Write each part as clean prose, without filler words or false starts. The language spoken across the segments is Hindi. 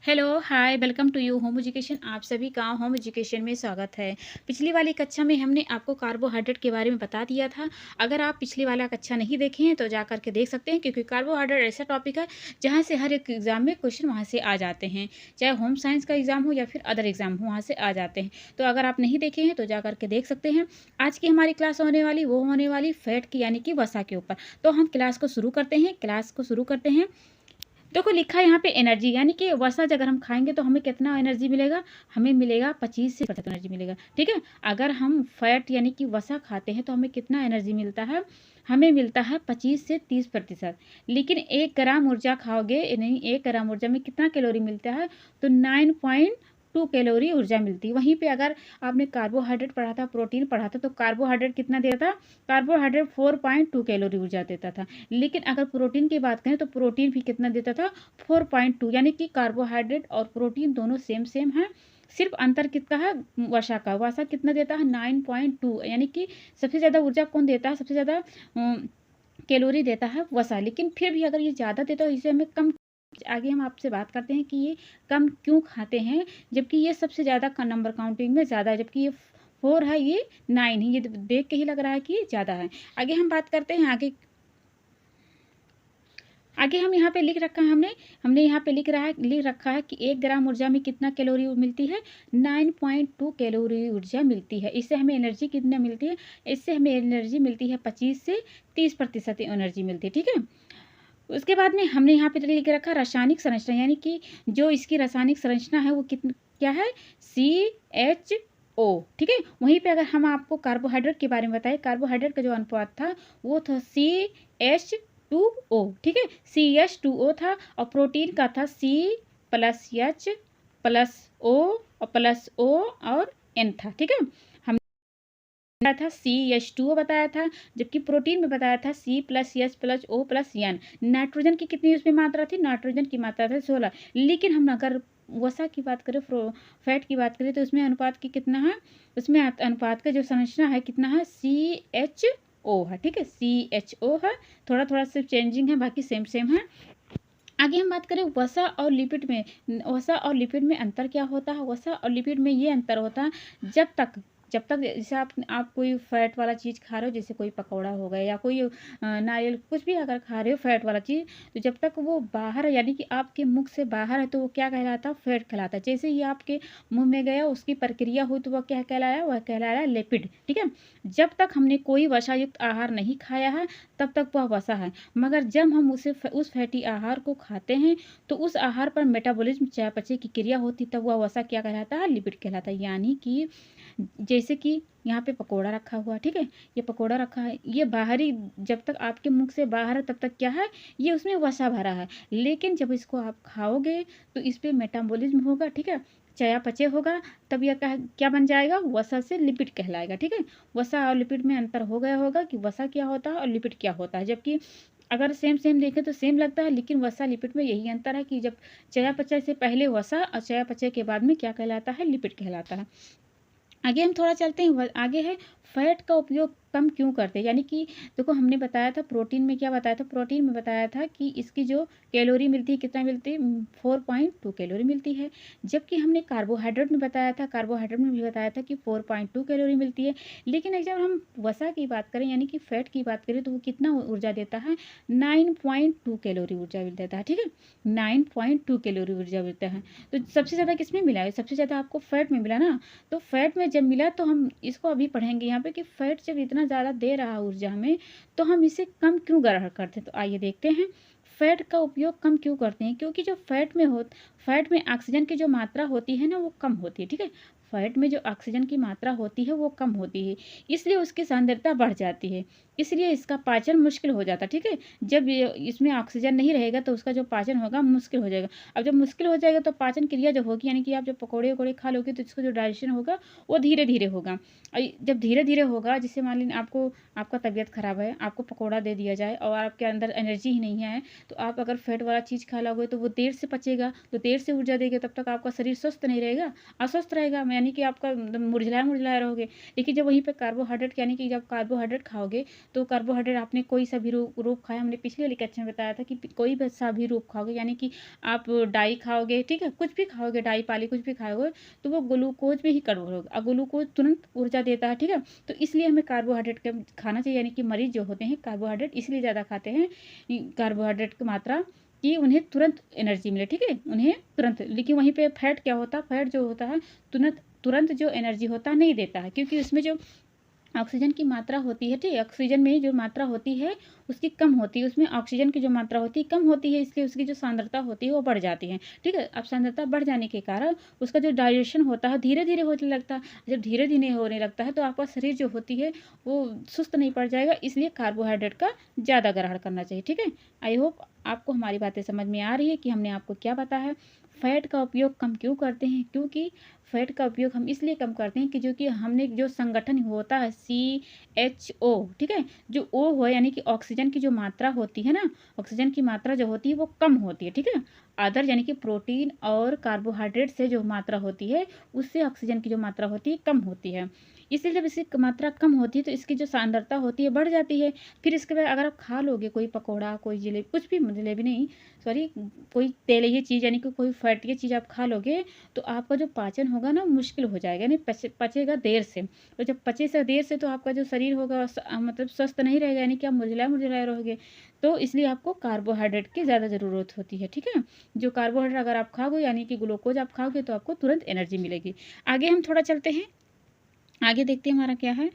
Hello, hi, welcome to U home education. आप सभी का होम एजुकेशन में स्वागत है। पिछली वाली कक्षा में हमने आपको कार्बोहाइड्रेट के बारे में बता दिया था। अगर आप पिछली वाला कक्षा नहीं देखे हैं तो जा कर के देख सकते हैं, क्योंकि कार्बोहाइड्रेट ऐसा टॉपिक है जहाँ से हर एक एग्जाम में क्वेश्चन वहाँ से आ जाते हैं। चाहे होम साइंस का एग्जाम हो या फिर अदर एग्जाम हो, वहाँ से आ जाते हैं। तो अगर आप नहीं देखे हैं तो जा कर के देख सकते हैं। आज की हमारी क्लास होने वाली फैट की यानी कि वसा के ऊपर। तो हम क्लास को शुरू करते हैं। देखो लिखा है यहाँ पे एनर्जी, यानी कि वसा अगर हम खाएंगे तो हमें कितना एनर्जी मिलेगा। हमें मिलेगा 25 से एनर्जी मिलेगा। ठीक है, अगर हम फैट यानी कि वसा खाते हैं तो हमें कितना एनर्जी मिलता है। हमें मिलता है 25 से 30%। लेकिन 1 ग्राम ऊर्जा खाओगे, नहीं, 1 ग्राम ऊर्जा में कितना कैलोरी मिलता है, तो 9.2 कैलोरी ऊर्जा मिलती है। वहीं पे अगर आपने कार्बोहाइड्रेट पढ़ा था, प्रोटीन पढ़ा था, तो कार्बोहाइड्रेट कितना देता था। कार्बोहाइड्रेट 4.2 कैलोरी ऊर्जा देता था। लेकिन अगर प्रोटीन की बात करें तो प्रोटीन भी कितना देता था, 4.2। यानी कि कार्बोहाइड्रेट और प्रोटीन दोनों सेम सेम है। सिर्फ अंतर कितना है, वसा का। वसा कितना देता है, 9.2। यानी कि सबसे ज़्यादा ऊर्जा कौन देता है, सबसे ज़्यादा कैलोरी देता है वसा। लेकिन फिर भी अगर ये ज़्यादा देता है, इसे हमें कम। आगे हम आपसे बात करते हैं कि ये कम क्यों खाते हैं, जबकि ये सबसे ज़्यादा का नंबर काउंटिंग में ज़्यादा है। जबकि ये 4 है, ये 9 ही। ये देख के ही लग रहा है कि ये ज़्यादा है। आगे हम बात करते हैं। आगे हम यहाँ पे लिख रखा है, हमने यहाँ पे लिख रखा है कि 1 ग्राम ऊर्जा में कितना कैलोरी मिलती है, 9.2 कैलोरी ऊर्जा मिलती है। इससे हमें एनर्जी कितना मिलती है, इससे हमें एनर्जी मिलती है 25 से 30% एनर्जी मिलती है। ठीक है, उसके बाद में हमने यहाँ पे लिख रखा रासायनिक संरचना, यानी कि जो इसकी रासायनिक संरचना है वो कितनी क्या है, CHO। ठीक है, वहीं पे अगर हम आपको कार्बोहाइड्रेट के बारे में बताएं, कार्बोहाइड्रेट का जो अनुपात था वो था CH2O। ठीक है, CH2O था। और प्रोटीन का था C+H+O और +O और N था। ठीक है, बताया था CH2O बताया था, जबकि प्रोटीन में बताया था C+H+O+N। नाइट्रोजन की कितनी उसमें मात्रा थी, नाइट्रोजन की मात्रा थी 16। लेकिन हम अगर वसा की बात करें, फैट की बात करें, तो उसमें अनुपात की कितना है, उसमें अनुपात का जो संरचना है कितना है, CHO है। ठीक है, CHO है। थोड़ा थोड़ा सिर्फ चेंजिंग है, बाकी सेम सेम है। आगे हम बात करें वसा और लिपिड में। वसा और लिपिड में अंतर क्या होता है, वसा और लिपिड में ये अंतर होता है, जब तक जैसे आप कोई फैट वाला चीज़ खा रहे हो, जैसे कोई पकौड़ा हो गया या कोई नारियल कुछ भी अगर खा रहे हो फैट वाला चीज़, तो जब तक वो बाहर है, यानी कि आपके मुख से बाहर है, तो वो क्या कहलाता है, फैट कहलाता है। जैसे ही आपके मुंह में गया, उसकी प्रक्रिया हुई, तो वह क्या कहलाया, वह कहलाया लिपिड। ठीक है, जब तक हमने कोई वसायुक्त आहार नहीं खाया है तब तक वह वसा है। मगर जब हम उस फैटी आहार को खाते हैं तो उस आहार पर मेटाबॉलिज्म चयापचय की क्रिया होती, तब वह वसा क्या कहलाता है, लिपिड कहलाता है। यानी कि जैसे कि यहाँ पे पकोड़ा रखा हुआ, ठीक है, ये पकोड़ा रखा है, ये बाहरी, जब तक आपके मुख से बाहर है तब तक क्या है, ये उसमें वसा भरा है। लेकिन जब इसको आप खाओगे तो इस पर मेटाबॉलिज्म होगा, ठीक है, चयापचय होगा, तब यह क्या बन जाएगा, वसा से लिपिड कहलाएगा। ठीक है, वसा और लिपिड में अंतर हो गया होगा कि वसा क्या होता है और लिपिड क्या होता है। जबकि अगर सेम सेम देखें तो सेम लगता है, लेकिन वसा लिपिड में यही अंतर है कि जब चयापचय से पहले वसा और चयापचय के बाद में क्या कहलाता है, लिपिड कहलाता है। आगे हम थोड़ा चलते हैं। आगे है फैट का उपयोग कम क्यों करते हैं, यानी कि देखो हमने बताया था प्रोटीन में, क्या बताया था, प्रोटीन में बताया था कि इसकी जो कैलोरी मिलती है, कितना मिलती है, 4.2 कैलोरी मिलती है। जबकि हमने कार्बोहाइड्रेट में बताया था, कार्बोहाइड्रेट में भी बताया था कि 4.2 कैलोरी मिलती है। लेकिन जब हम वसा की बात करें, यानी कि फैट की बात करें, तो वो कितना ऊर्जा देता है, 9.2 कैलोरी ऊर्जा देता है। ठीक है, 9.2 कैलोरी ऊर्जा देता है। तो सबसे ज़्यादा किसमें मिला है, सबसे ज़्यादा आपको फैट में मिला ना। तो फैट में जब मिला तो हम इसको अभी पढ़ेंगे यहाँ पे कि फैट जब इतना ज़्यादा दे रहा ऊर्जा हमें, तो हम इसे कम क्यों ग्रहण करते हैं। तो आइए देखते हैं फैट का उपयोग कम क्यों करते हैं। क्योंकि जो फैट में ऑक्सीजन की जो मात्रा होती है ना, वो कम होती है। ठीक है, फैट में जो ऑक्सीजन की मात्रा होती है वो कम होती है, इसलिए उसकी सांद्रता बढ़ जाती है, इसलिए इसका पाचन मुश्किल हो जाता है। ठीक है, जब इसमें ऑक्सीजन नहीं रहेगा तो उसका जो पाचन होगा मुश्किल हो जाएगा। अब जब मुश्किल हो जाएगा तो पाचन क्रिया जो होगी, यानी कि आप जब पकौड़े वकौड़े खा लोगे तो इसका जो डाइजेशन होगा वो धीरे धीरे होगा। जब धीरे धीरे होगा, जैसे मान लीजिए आपका तबीयत खराब है, आपको पकौड़ा दे दिया जाए और आपके अंदर एनर्जी ही नहीं है, तो आप अगर फैट वाला चीज़ खा लोगे तो वो देर से पचेगा, तो देर से ऊर्जा देगा, तब तक आपका शरीर स्वस्थ नहीं रहेगा, अस्वस्थ रहेगा, यानी कि आपका मुरझाया मुरझाया रहोगे। लेकिन जब वहीं पे कार्बोहाइड्रेट, यानी कि जब कार्बोहाइड्रेट खाओगे तो कार्बोहाइड्रेट आपने कोई सा भी रूप खाया, हमने पिछले वाले कक्षा में बताया था कि कोई भी सा भी रूप खाओगे, यानी कि आप डाई खाओगे, ठीक है, कुछ भी खाओगे, डाई पाली कुछ भी खाओगे, तो वो ग्लूकोज में ही कन्वर्ट होगा और ग्लूकोज तुरंत ऊर्जा देता है, ठीक है। तो इसलिए हमें कार्बोहाइड्रेट खाना चाहिए, यानी कि मरीज जो होते हैं कार्बोहाइड्रेट इसलिए ज़्यादा खाते हैं, कार्बोहाइड्रेट की मात्रा कि उन्हें तुरंत एनर्जी मिले, ठीक है, उन्हें तुरंत। लेकिन वहीं पे फैट क्या होता है, फैट जो होता है तुरंत तुरंत जो एनर्जी होता है नहीं देता है, क्योंकि उसमें जो ऑक्सीजन की मात्रा होती है, ठीक है, ऑक्सीजन में जो मात्रा होती है उसकी कम होती है, उसमें ऑक्सीजन की जो मात्रा होती है कम होती है, इसलिए उसकी जो सांद्रता होती है वो बढ़ जाती है, ठीक है। अब सांद्रता बढ़ जाने के कारण उसका जो डाइजेशन होता है धीरे धीरे होने लगता है। जब धीरे धीरे होने लगता है तो आपका शरीर जो होती है वो सुस्त नहीं पड़ जाएगा, इसलिए कार्बोहाइड्रेट का ज़्यादा ग्रहण करना चाहिए, ठीक है। आई होप आपको हमारी बातें समझ में आ रही है कि हमने आपको क्या बताया। फ़ैट का उपयोग कम क्यों करते हैं, क्योंकि फ़ैट का उपयोग हम इसलिए कम करते हैं कि जो कि हमने जो संगठन होता है CHO, ठीक है, जो O हो यानी कि ऑक्सीजन की जो मात्रा होती है ना, ऑक्सीजन की मात्रा जो होती है वो कम होती है, ठीक है। अदर यानी कि प्रोटीन और कार्बोहाइड्रेट से जो मात्रा होती है उससे ऑक्सीजन की जो मात्रा होती है कम होती है, इसलिए जब इसकी मात्रा कम होती है तो इसकी जो सांद्रता होती है बढ़ जाती है। फिर इसके बाद अगर आप खा लोगे कोई पकौड़ा, कोई जलेबी, कुछ भी, जलेबी नहीं, सॉरी, कोई तेलीय चीज़ यानी कि कोई फैटी चीज़ आप खा लोगे तो आपका जो पाचन होगा ना मुश्किल हो जाएगा, यानी पचेगा देर से। तो जब पचे देर से तो आपका जो शरीर होगा मतलब स्वस्थ नहीं रहेगा, यानी कि आप मुरझाए मुरझाए रहोगे। तो इसलिए आपको कार्बोहाइड्रेट की ज़्यादा ज़रूरत होती है, ठीक है। जो कार्बोहाइड्रेट अगर आप खाओगे यानी कि ग्लूकोज आप खाओगे तो आपको तुरंत एनर्जी मिलेगी। आगे हम थोड़ा चलते हैं, आगे देखते हैं हमारा क्या है।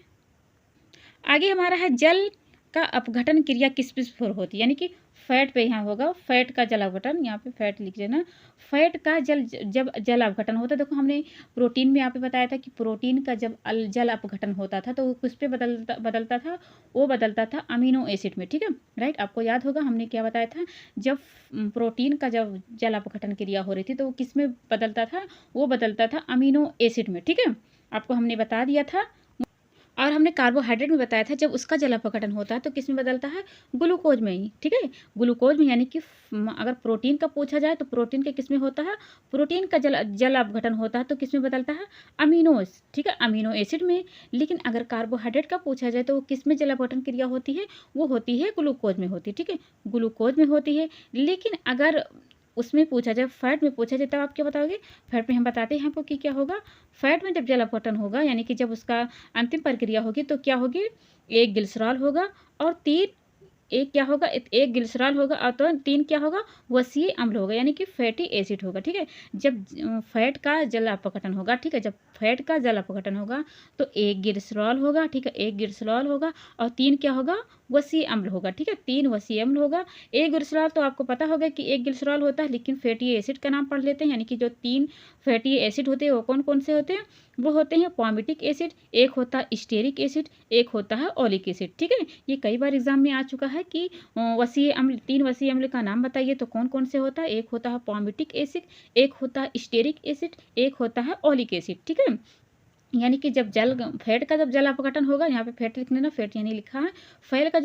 आगे हमारा है जल का अपघटन क्रिया किस पर होती है, यानी कि फैट पे यहाँ होगा, फैट का जल अपघटन, यहाँ पे फैट लिख देना। फैट का जब जल अपघटन होता है, देखो हमने प्रोटीन में यहाँ पे बताया था कि प्रोटीन का जब जल अपघटन होता था तो वो किस पे बदलता था, वो बदलता था अमीनो एसिड में, ठीक है, राइट। आपको याद होगा हमने क्या बताया था, जब प्रोटीन का जब जल अपघटन क्रिया हो रही थी तो वो किस में बदलता था, वो बदलता था अमीनो एसिड में, ठीक है, आपको हमने बता दिया था। और हमने कार्बोहाइड्रेट में बताया था जब उसका जल अपघटन होता है तो किस में बदलता है, ग्लूकोज में ही, ठीक है, ग्लूकोज में। यानी कि अगर प्रोटीन का पूछा जाए तो प्रोटीन के किस में होता है, प्रोटीन का जल अपघटन होता है तो किस में बदलता है, अमीनोस, ठीक है, अमीनो एसिड में। लेकिन अगर कार्बोहाइड्रेट का पूछा जाए तो वो किस में जल अपघटन क्रिया होती है, वो होती है ग्लूकोज में होती है, ठीक है, ग्लूकोज में होती है। लेकिन अगर उसमें पूछा जाए, फैट में पूछा जाए, तब आप क्या बताओगे, फैट में हम बताते हैं आपको कि क्या होगा, फैट में जब जल अपघटन होगा यानी कि जब उसका अंतिम प्रक्रिया होगी तो क्या होगी, एक ग्लिसरॉल होगा और तीन, एक क्या होगा, एक ग्लिसरॉल होगा और तो तीन क्या होगा, वसीय अम्ल होगा, यानी कि फैटी एसिड होगा, ठीक है। जब फैट का जल अपघटन होगा, ठीक है, जब फैट का जल अपघटन होगा तो एक ग्लिसरॉल होगा, ठीक है, एक ग्लिसरॉल होगा और तीन क्या होगा, वसीय अम्ल होगा, ठीक है, तीन वसीय अम्ल होगा। एक ग्लिसरॉल तो आपको पता होगा कि एक ग्लिसरॉल होता है, लेकिन फैटी एसिड का नाम पढ़ लेते हैं, यानी कि जो तीन फैटी एसिड होते हैं वो कौन कौन से होते हैं, वो होते हैं पॉमिटिक एसिड, एक होता है स्टेरिक एसिड, एक होता है ओलिक एसिड, ठीक है। ये कई बार एग्जाम में आ चुका है कि वसीय अम्ल, तीन वसीय अम्ल का नाम बताइए तो कौन कौन से होता है, एक होता है पॉमिटिक एसिड, एक होता है स्टेरिक एसिड, एक होता है ओलिक एसिड, ठीक है। यानी कि जब फैट का जब जल अपघटन होगा, यहाँ पे फैट लिखने ना, फैट यानी लिखा है, फैट का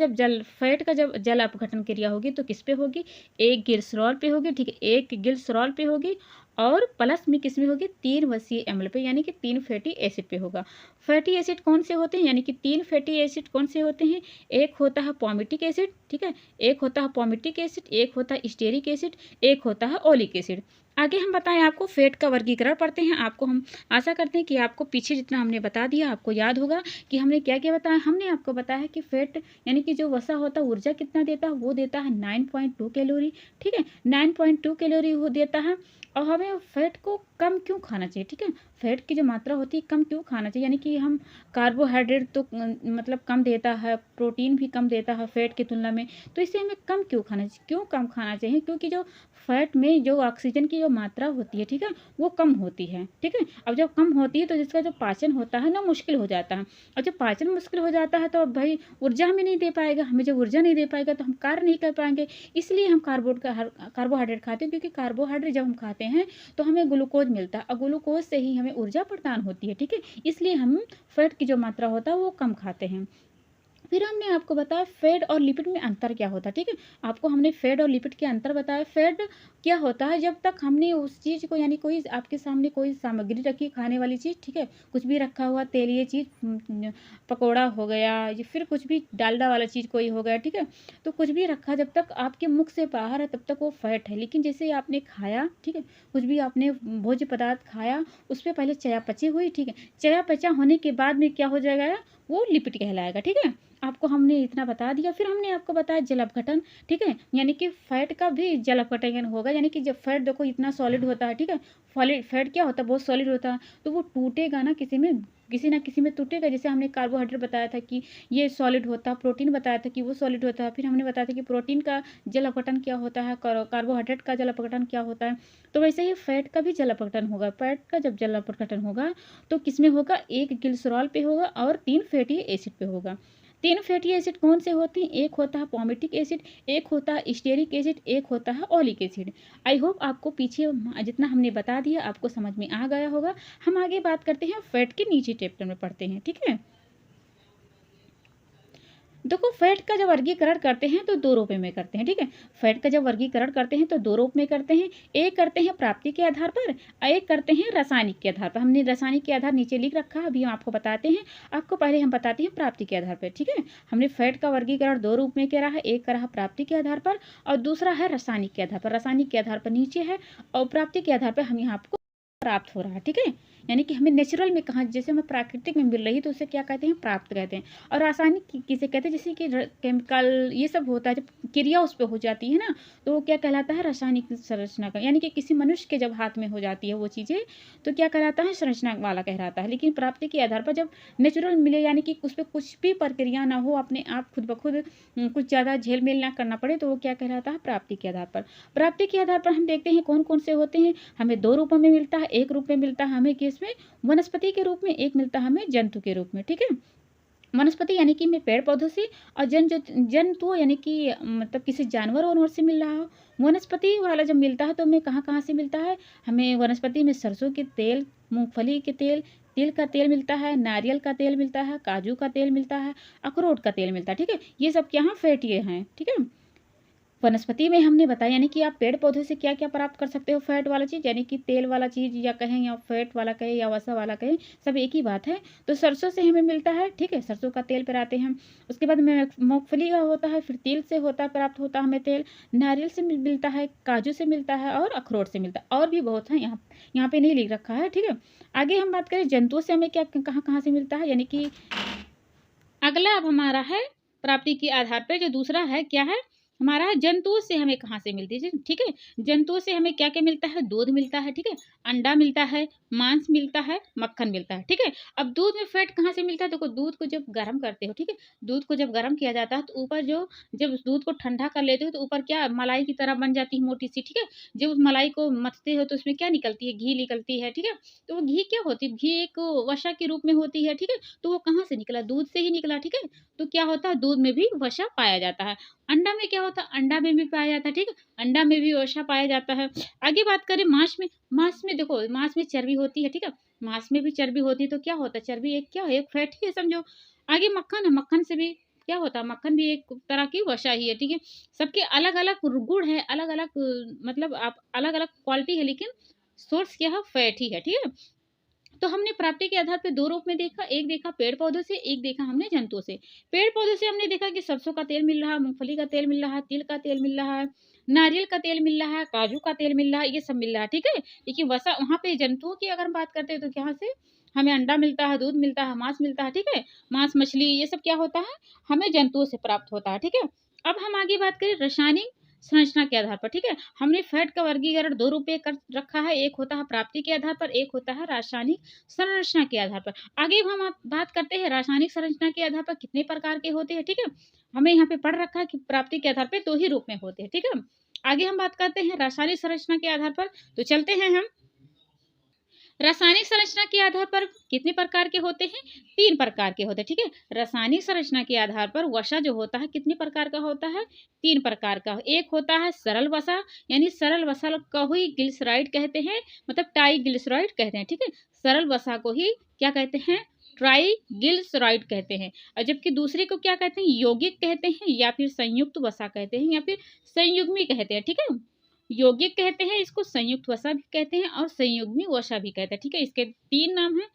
जब जल अपघटन क्रिया होगी तो किस पे होगी, एक ग्लिसरॉल पे होगी, ठीक है, एक ग्लिसरॉल पे होगी और प्लस में किस में होगी, तीन वसीय अम्ल पे, यानी कि तीन फैटी एसिड पे होगा। फैटी एसिड कौन से होते हैं, यानी कि तीन फैटी एसिड कौन से होते हैं, एक होता है पॉमिटिक एसिड, ठीक है, एक होता है पॉमिटिक एसिड, एक होता है स्टेरिक एसिड, एक होता है ओलिक एसिड। आगे हम बताएं आपको फैट का वर्गीकरण पढ़ते हैं। आपको हम आशा करते हैं कि आपको पीछे जितना हमने बता दिया आपको याद होगा कि हमने क्या क्या बताया। हमने आपको बताया कि फैट यानी कि जो वसा होता है ऊर्जा कितना देता है, वो देता है 9.2 कैलोरी, ठीक है, 9.2 कैलोरी वो देता है। और हमें फैट को कम क्यों खाना चाहिए, ठीक है, फैट की जो मात्रा होती है कम क्यों खाना चाहिए, यानी कि हम कार्बोहाइड्रेट तो मतलब कम देता है, प्रोटीन भी कम देता है फैट की तुलना में, तो इसे हमें कम क्यों खाना चाहिए, क्यों कम खाना चाहिए, क्योंकि जो फैट में जो ऑक्सीजन की जो मात्रा होती है, ठीक है, वो कम होती है, ठीक है। अब जब कम होती है तो जिसका जो पाचन होता है ना मुश्किल हो जाता है, और जब पाचन मुश्किल हो जाता है तो भाई ऊर्जा हमें नहीं दे पाएगा, हमें जब ऊर्जा नहीं दे पाएगा तो हम कार्य नहीं कर पाएंगे। इसलिए हम कार्बोहाइड्रेट खाते हैं, क्योंकि कार्बोहाइड्रेट जब हम खाते हैं तो हमें ग्लूकोज मिलता है और ग्लूकोज से ही हमें ऊर्जा प्रदान होती है, ठीक है, इसलिए हम फैट की जो मात्रा होता है वो कम खाते हैं। फिर हमने आपको बताया फैट और लिपिड में अंतर क्या होता है, ठीक है। आपको हमने फैट और लिपिड के अंतर बताया। फैट क्या होता है, जब तक हमने उस चीज़ को यानी कोई आपके सामने कोई सामग्री रखी खाने वाली चीज़, ठीक है, कुछ भी रखा हुआ तेलीय चीज़, पकौड़ा हो गया या फिर कुछ भी डालडा वाला चीज़ कोई हो गया, ठीक है, तो कुछ भी रखा जब तक आपके मुख से बाहर है तब तक वो फैट है। लेकिन जैसे ही आपने खाया, ठीक है, कुछ भी आपने भोज्य पदार्थ खाया, उस पे पहले चयापचय हुई, ठीक है, चयापचय होने के बाद में क्या हो जाएगा, वो लिपिड कहलाएगा, ठीक है। आपको हमने इतना बता दिया। फिर हमने आपको बताया जल अपघटन, ठीक है, यानी कि फैट का भी जल अपघटन होगा, यानी कि जब फैट देखो इतना सॉलिड होता है, ठीक है, फैट क्या होता है, बहुत सॉलिड होता है, तो वो टूटेगा ना किसी ना किसी में टूटेगा। जैसे हमने कार्बोहाइड्रेट बताया था कि ये सॉलिड होता है, प्रोटीन बताया था कि वो सॉलिड होता है, फिर हमने बताया था कि प्रोटीन का जल अपघटन क्या होता है, कार्बोहाइड्रेट का जल अपघटन क्या होता है। तो वैसे ही फैट का भी जल अपघटन होगा। फैट का जब जल अपघटन होगा तो किस में होगा, एक ग्लिसरॉल पे होगा और 3 फैटी एसिड पे होगा। 3 फैटी एसिड कौन से होते हैं, एक होता है पॉमेटिक एसिड, एक होता है स्टेरिक एसिड, एक होता है ओलिक एसिड। आई होप आपको पीछे जितना हमने बता दिया आपको समझ में आ गया होगा। हम आगे बात करते हैं फैट के नीचे चैप्टर में पढ़ते हैं, ठीक है। देखो फैट का जब वर्गीकरण करते हैं तो दो रूप में करते हैं, ठीक है। फैट का जब वर्गीकरण करते हैं तो दो रूप में करते हैं। एक करते हैं प्राप्ति के आधार पर और एक करते हैं रासायनिक के आधार पर। हमने रासायनिक के आधार नीचे लिख रखा है, अभी हम आपको बताते हैं। आपको पहले हम बताते हैं प्राप्ति के आधार पर, ठीक है। हमने फैट का वर्गीकरण दो रूप में करा है, एक करा है प्राप्ति के आधार पर और दूसरा है रासायनिक के आधार पर। रासायनिक के आधार पर नीचे है और प्राप्ति के आधार पर हम यहाँ आपको प्राप्त हो रहा है, ठीक है। यानी कि हमें नेचुरल में कहाँ, जैसे हमें प्राकृतिक में मिल रही है तो उसे क्या कहते हैं, प्राप्त कहते हैं। और रासायनिक किसे कहते हैं, जैसे कि केमिकल ये सब होता है, जब क्रिया उस पर हो जाती है ना तो वो क्या कहलाता है, रासायनिक संरचना का। यानी कि किसी मनुष्य के जब हाथ में हो जाती है वो चीज़ें तो क्या कहलाता है, संरचना वाला कहलाता है। लेकिन प्राप्ति के आधार पर जब नेचुरल मिले, यानी कि उस पर कुछ भी प्रक्रिया ना हो, अपने आप खुद ब खुद कुछ ज़्यादा झेल मेल ना करना पड़े, तो वो क्या कहलाता है, प्राप्ति के आधार पर। प्राप्ति के आधार पर हम देखते हैं कौन कौन से होते हैं। हमें दो रूपों में मिलता है, एक रूप में मिलता है हमें किस में, वनस्पति के रूप में, एक मिलता है हमें जंतु के रूप में, ठीक है। वनस्पति यानी कि मैं पेड़ पौधों से, और जंतु यानी कि मतलब किसी जानवर और से मिल रहा हो। वनस्पति वाला जब मिलता है तो हमें कहाँ कहाँ से मिलता है, हमें वनस्पति में सरसों के तेल, मूंगफली के तेल, तिल का तेल मिलता है, नारियल का तेल मिलता है, काजू का तेल मिलता है, अखरोट का तेल मिलता है, ठीक है। ये सब क्या हैं, फैटी हैं, ठीक है। वनस्पति में हमने बताया यानी कि आप पेड़ पौधे से क्या क्या प्राप्त कर सकते हो, फैट वाला चीज़, यानी कि तेल वाला चीज़ या कहें या फैट वाला कहें या वसा वाला कहें, सब एक ही बात है। तो सरसों से हमें मिलता है, ठीक है, सरसों का तेल पेराते हैं। उसके बाद में मूंगफली का होता है, फिर तिल से होता है, प्राप्त होता है हमें तेल, नारियल से मिलता है, काजू से मिलता है और अखरोट से मिलता है। और भी बहुत है, यहाँ पे नहीं लिख रखा है, ठीक है। आगे हम बात करें जंतुओं से हमें क्या कहाँ कहाँ से मिलता है, यानी कि अगला अब हमारा है प्राप्ति के आधार पर, जो दूसरा है क्या है हमारा, जंतुओं से हमें कहाँ से मिलती है, ठीक है। जंतुओं से हमें क्या क्या मिलता है, दूध मिलता है, ठीक है, अंडा मिलता है, मांस मिलता है, मक्खन मिलता है, ठीक है। अब दूध में फैट कहाँ से मिलता है, देखो दूध को जब गर्म करते हो, ठीक है, दूध को जब गर्म किया जाता है तो ऊपर जो, जब दूध को ठंडा कर लेते हो तो ऊपर क्या मलाई की तरह बन जाती है मोटी सी, ठीक है। जब उस मलाई को मथते हो तो उसमें क्या निकलती है, घी निकलती है, ठीक है। तो वो घी क्या होती है, घी एक वसा के रूप में होती है, ठीक है। तो वो कहाँ से निकला, दूध से ही निकला, ठीक है। तो क्या होता है, दूध में भी वसा पाया जाता है। अंडा में क्या होता है, अंडा में भी पाया जाता है, ठीक है, अंडा में भी वसा पाया जाता है। आगे बात करें मांस में, मांस में देखो मांस में चर्बी होती है, ठीक है, मांस में भी चर्बी होती है। तो क्या होता है, चर्बी एक क्या है, एक फैट ही है समझो। आगे मक्खन है, मक्खन से भी क्या होता है, मक्खन भी एक तरह की वसा ही है, ठीक है। सबके अलग अलग गुण है, अलग अलग मतलब आप अलग अलग क्वालिटी है, लेकिन सोर्स क्या है, फैट ही है, ठीक है। तो हमने प्राप्ति के आधार पर दो रूप में देखा, एक देखा पेड़ पौधों से, एक देखा हमने जंतुओं से। पेड़ पौधों से हमने देखा कि सरसों का तेल मिल रहा है, मूंगफली का तेल मिल रहा है, तिल का तेल मिल रहा है, नारियल का तेल मिल रहा है, काजू का तेल मिल रहा है, ये सब मिल रहा है, ठीक है। लेकिन वसा वहाँ पे जंतुओं की अगर हम बात करते हैं तो यहाँ से हमें अंडा मिलता है, दूध मिलता है, मांस मिलता है, ठीक है। मांस मछली ये सब क्या होता है, हमें जंतुओं से प्राप्त होता है, ठीक है। अब हम आगे बात करें रासायनिक संरचना के आधार पर, ठीक है। हमने फैट का वर्गीकरण दो रूप में कर रखा है, एक होता है प्राप्ति के आधार पर, एक होता है रासायनिक संरचना के आधार पर। आगे हम आप बात करते हैं रासायनिक संरचना के आधार पर कितने प्रकार के होते हैं, ठीक है। हमें यहाँ पे पढ़ रखा है कि प्राप्ति के आधार पर दो ही रूप में होते हैं, ठीक है। आगे हम बात करते हैं रासायनिक संरचना के आधार पर, तो चलते हैं हम। रासायनिक संरचना के आधार पर कितने प्रकार के होते हैं, 3 प्रकार के होते हैं, ठीक है। रासायनिक संरचना के आधार पर वसा जो होता है कितने प्रकार का होता है, 3 प्रकार का। एक होता है सरल वसा, यानी सरल वसा को ही ग्लिसराइड कहते हैं, मतलब टाई ग्लिसराइड कहते हैं, ठीक है। सरल वसा को ही क्या कहते हैं, ट्राइग्लिसराइड कहते हैं, और जबकि दूसरे को क्या कहते हैं, यौगिक कहते हैं, या फिर संयुक्त वसा कहते हैं, या फिर संयुग्मी कहते हैं। ठीक है, यौगिक कहते हैं इसको, संयुक्त वसा भी कहते हैं, और संयुग्मी वसा भी कहते हैं। ठीक है, इसके 3 नाम हैं।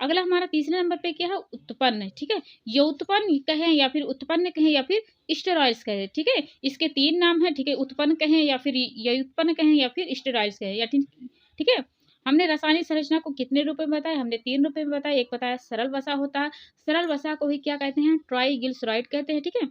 अगला हमारा तीसरे नंबर पे क्या है, उत्पन्न। ठीक है, ये उत्पन्न कहें या फिर उत्पन्न कहें या फिर स्टेरॉइड्स कहें। ठीक है, इसके 3 नाम है। ठीक है, उत्पन्न कहें या फिर ये उत्पन्न कहें या फिर स्टेरॉइड्स कहें, या ठीक है। हमने रासायनिक संरचना को कितने रूप में बताया, हमने 3 रूप में बताया। एक बताया सरल वसा होता है, सरल वसा को ही क्या कहते हैं, ट्राइग्लिसराइड कहते हैं। ठीक है,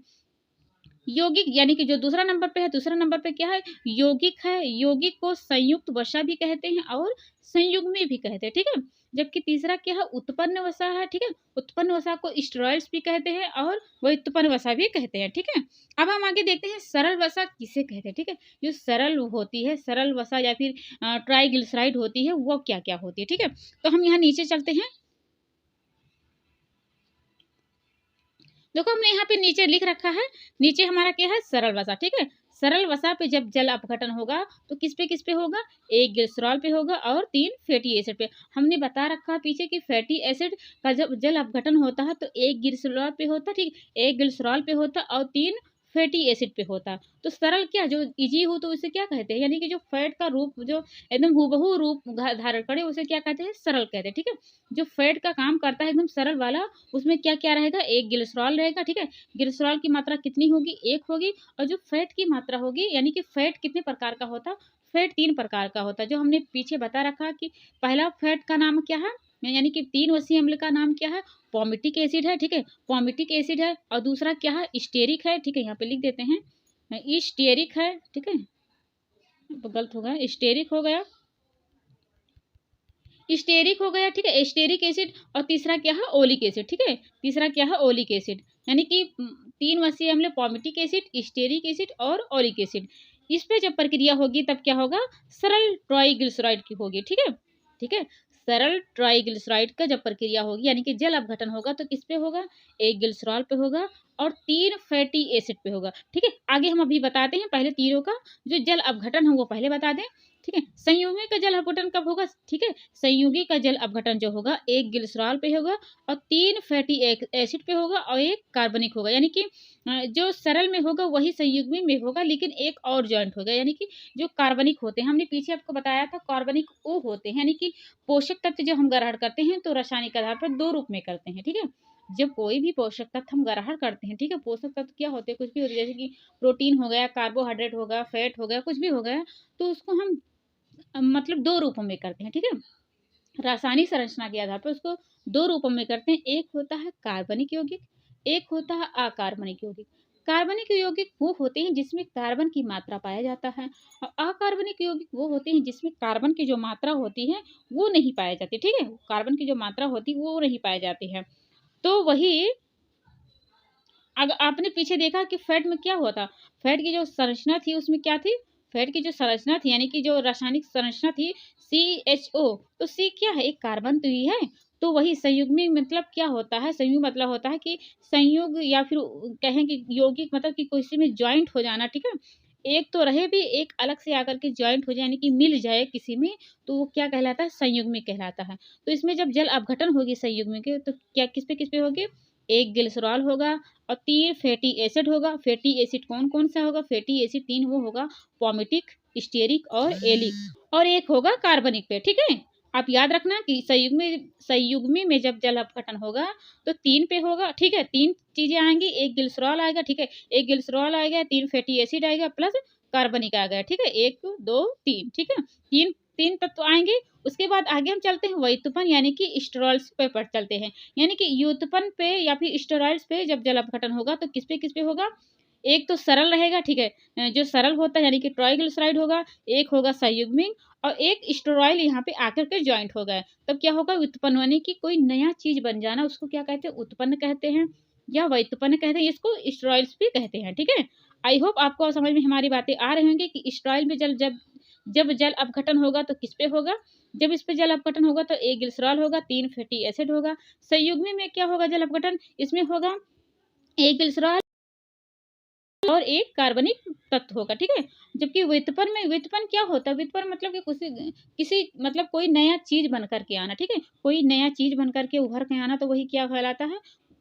यौगिक यानी कि जो दूसरा नंबर पे है, दूसरा नंबर पे क्या है, यौगिक है। यौगिक को संयुक्त वसा भी कहते हैं और संयुग्मी भी कहते हैं। ठीक है, जबकि तीसरा क्या है, उत्पन्न वसा है। ठीक है, उत्पन्न वसा को स्टेरॉइड्स भी कहते हैं और वह उत्पन्न वसा भी कहते हैं। ठीक है, अब हम आगे देखते हैं सरल वसा किसे कहते हैं। ठीक है, जो सरल होती है, सरल वसा या फिर ट्राइग्लिसराइड होती है, वो क्या क्या होती है। ठीक है, तो हम यहाँ नीचे चलते हैं। देखो हमने यहाँ पे नीचे लिख रखा है, नीचे हमारा क्या है, सरल वसा। ठीक है, सरल वसा पे जब जल अपघटन होगा तो किस पे होगा, 1 ग्लिसरॉल पे होगा और 3 फैटी एसिड पे। हमने बता रखा है पीछे कि फैटी एसिड का जब जल अपघटन होता है तो 1 ग्लिसरॉल पे होता, ठीक, 1 ग्लिसरॉल पे होता और 3 फैटी एसिड पे होता। तो सरल क्या, जो इजी हो तो उसे क्या कहते हैं, यानी कि जो फैट का रूप जो एकदम हूबहू रूप धारण करे उसे क्या कहते हैं, सरल कहते हैं। ठीक है, जो फैट का काम करता है एकदम सरल वाला, उसमें क्या क्या रहेगा, 1 ग्लिसरॉल रहेगा। ठीक है, ग्लिसरॉल की मात्रा कितनी होगी, 1 होगी। और जो फैट की मात्रा होगी, यानी कि फैट कितने प्रकार का होता, फैट 3 प्रकार का होता है, जो हमने पीछे बता रखा कि पहला फैट का नाम क्या है, यानी कि 3 वसीय अम्ल का नाम क्या है, पॉमिटिक एसिड है। ठीक है, पॉमिटिक एसिड है। और दूसरा क्या है, स्टेरिक है। ठीक है, यहाँ पे लिख देते हैं, स्टेरिक है। ठीक है, तो गलत हो गया, स्टेरिक हो गया, स्टेरिक हो गया। ठीक है, स्टेरिक एसिड। और तीसरा क्या है, ओलिक एसिड। ठीक है, तीसरा क्या है, ओलिक एसिड, यानी कि 3 वसीय अम्ल, पॉमिटिक एसिड, स्टेरिक एसिड और ओलिक एसिड। इस पे जब प्रक्रिया होगी तब क्या होगा, सरल ट्राइग्लिसराइड की होगी। ठीक है, ठीक है, सरल ट्राइग्लिसराइड का जब प्रक्रिया होगी, यानी कि जल अपघटन होगा तो किस पे होगा, 1 ग्लिसरॉल पे होगा और 3 फैटी एसिड पे होगा। ठीक है, आगे हम अभी बताते हैं, पहले तीनों का जो जल अपघटन हो वो पहले बता दें। ठीक है, संयुगी का जल अपघटन कब होगा, ठीक है, संयुगी का जल अपघटन जो होगा 1 ग्लिसरॉल पे होगा और 3 फैटी एसिड पे होगा और 1 कार्बनिक होगा। यानी कि जो सरल में होगा वही संयुग्मी में होगा, लेकिन एक और जॉइंट होगा, यानी कि जो कार्बनिक होते हैं, हमने पीछे आपको बताया था, कार्बनिक वो होते हैं, यानी कि पोषक तत्व जो हम ग्रहण करते हैं तो रासायनिक आधार पर 2 रूप में करते हैं। ठीक है, जब कोई भी पोषक तत्व हम ग्रहण करते हैं, ठीक है, पोषक तत्व क्या होते हैं, कुछ भी होते हैं, जैसे कि प्रोटीन हो गया, कार्बोहाइड्रेट होगा, फैट हो गया, कुछ भी हो गया, तो उसको हम मतलब 2 रूपों में करते हैं। ठीक है, रासायनिक संरचना के आधार पर उसको 2 रूपों में करते हैं, एक होता है कार्बनिक यौगिक, एक होता है अकार्बनिक यौगिक। कार्बनिक यौगिक वो होते हैं जिसमें कार्बन की मात्रा पाया जाता है, और अकार्बनिक यौगिक वो होते हैं जिसमें कार्बन की जो मात्रा होती है वो नहीं पाई जाती। ठीक है, कार्बन की जो मात्रा होती है वो नहीं पाई जाती है। तो वही अगर आपने पीछे देखा कि फैट में क्या होता, फैट की जो संरचना थी उसमें क्या थी, फैट की जो संरचना थी, यानी कि जो रासायनिक संरचना थी, CHO, तो C क्या है, एक कार्बन तो ही है। तो वही संयुग्मी मतलब क्या होता है, संयुग मतलब होता है कि संयुग या फिर कहें कि यौगिक मतलब कि किसी में ज्वाइंट हो जाना। ठीक है, एक तो रहे भी, एक अलग से आकर के ज्वाइंट हो जाए, यानी कि मिल जाए किसी में, तो वो क्या कहलाता है, संयुग्मी कहलाता है। तो इसमें जब जल अपघटन होगी संयुग्मी के, तो क्या किस पे होगी, 1 ग्लिसरॉल होगा और 3 फैटी एसिड होगा। फैटी एसिड कौन कौन सा होगा, फैटी एसिड 3 वो होगा, पॉमिटिक, स्टेरिक और एलिक, और एक होगा कार्बनिक पे। ठीक है, आप याद रखना कि संयुग्मी में जब जल अपघटन होगा तो 3 पे होगा। ठीक है, 3 चीजें आएंगी, 1 ग्लिसरॉल आएगा। ठीक है, 1 ग्लिसरॉल आएगा, 3 फैटी एसिड आएगा प्लस कार्बनिक आ गया। ठीक है, 1 2 3। ठीक है, तीन तीन तत्व आएंगे। उसके बाद आगे हम चलते हैं व्युत्पन्न यानी कि स्टेरॉइड्स पे पर चलते हैं, यानी कि व्युत्पन्न पे या फिर स्टेरॉइड्स पे जब जल अपघटन होगा तो किस पे होगा, एक तो सरल रहेगा। ठीक है, जो सरल होता है यानी कि ट्राइग्लिसराइड होगा, एक होगा संयुग्मिक और एक स्टेरॉइड यहाँ पे आकर के ज्वाइंट हो गया। तब क्या होगा, व्युत्पन्न यानी कि कोई नया चीज बन जाना, उसको क्या कहते हैं, उत्पन्न कहते हैं या व्युत्पन्न कहते हैं, इसको स्टेरॉइड्स भी कहते हैं। ठीक है, आई होप आपको समझ में हमारी बातें आ रही होंगी कि स्टेरॉइड में जब जल अपघटन होगा तो किस पे होगा, जब इस पे जल अपघटन होगा तो 1 ग्लिसरॉल होगा, 3 फैटी एसिड होगा। संयुग्मी में क्या होगा जल अपघटन, इसमें होगा 1 ग्लिसरॉल और एक कार्बनिक तत्व होगा, ठीक है। जबकि व्युत्पन्न क्या होता है? व्युत्पन्न मतलब कि किसी मतलब कोई नया चीज़ बन कर के आना, ठीक है। कोई नया चीज़ बन कर के उभर के आना, तो वही क्या कहलाता है?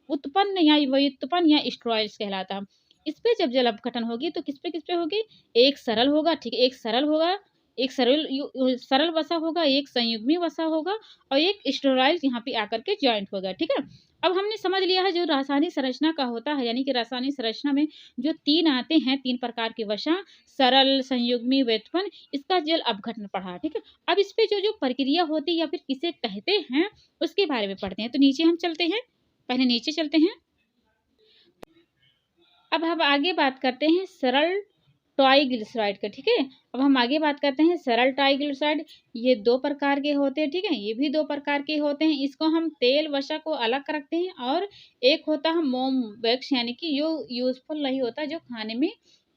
उत्पन्न या व्युत्पन्न या स्टेरॉइड्स कहलाता है। इस पे जब जल अपघटन होगी तो किस पे होगी? एक सरल होगा, ठीक है, एक सरल होगा, एक सरल वसा होगा, एक संयुग्मी वसा होगा और एक स्टेरॉइड यहाँ पे आकर के जॉइंट होगा, ठीक है। अब हमने समझ लिया है जो रासायनिक संरचना का होता है, यानी कि रासायनिक संरचना में जो 3 आते हैं, 3 प्रकार के वसा, सरल, संयुग्मी, व्युत्पन्न, इसका जल अपघटन पढ़ा, ठीक है। अब इस पे जो प्रक्रिया होती है या फिर किसे कहते हैं, उसके बारे में पढ़ते हैं। तो नीचे हम चलते हैं, पहले नीचे चलते हैं। अब हम आगे बात करते हैं सरल ट्राइग्लिसराइड का, ठीक है। अब हम आगे बात करते हैं सरल ट्राइग्लिसराइड। ये 2 प्रकार के होते हैं, ठीक है, ये भी 2 प्रकार के होते हैं। इसको हम तेल वसा को अलग रखते हैं और एक होता है मोम वैक्स, यानी कि जो यूजफुल नहीं होता, जो खाने में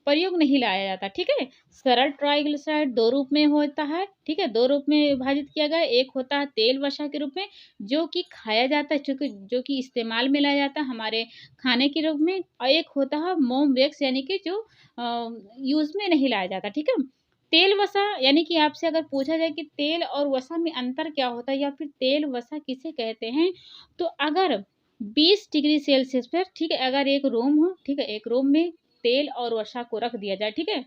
प्रयोग नहीं लाया जाता, ठीक है। सरल ट्राइग्लिसराइड 2 रूप में होता है, ठीक है, 2 रूप में विभाजित किया गया। एक होता है तेल वसा के रूप में, जो कि खाया जाता है, चूंकि जो कि इस्तेमाल में लाया जाता है हमारे खाने के रूप में, और एक होता है मोम वैक्स, यानी कि जो यूज़ में नहीं लाया जाता, ठीक है। तेल वसा यानी कि आपसे अगर पूछा जाए कि तेल और वसा में अंतर क्या होता है या फिर तेल वसा किसे कहते हैं, तो अगर 20 डिग्री सेल्सियस पर, ठीक है, अगर एक रूम हो, ठीक है, एक रूम में तेल और वसा को रख दिया जाए, ठीक है,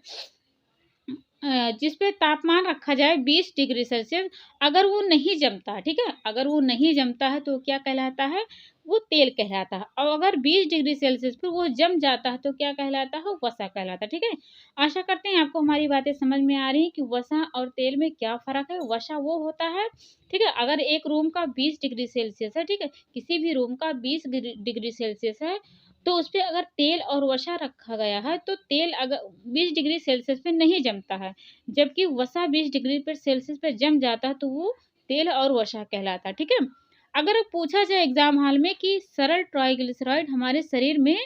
जिस पे तापमान रखा जाए 20 डिग्री सेल्सियस, अगर वो नहीं जमता है, ठीक है, अगर वो नहीं जमता है तो क्या कहलाता है? वो तेल कहलाता है। और अगर 20 डिग्री सेल्सियस पे वो जम जाता है तो क्या कहलाता है? वसा कहलाता है, ठीक है। आशा करते हैं आपको हमारी बातें समझ में आ रही हैं कि वसा और तेल में क्या फ़र्क है। वसा वो होता है, ठीक है, अगर एक रूम का 20 डिग्री सेल्सियस है, ठीक है, किसी भी रूम का 20 डिग्री सेल्सियस है, तो उस पे अगर तेल और वसा रखा गया है तो तेल अगर 20 डिग्री सेल्सियस पे नहीं जमता है, जबकि वसा 20 डिग्री पर सेल्सियस पे जम जाता है तो वो तेल और वसा कहलाता है, ठीक है। अगर पूछा जाए एग्जाम हॉल में कि सरल ट्राइग्लिसराइड हमारे शरीर में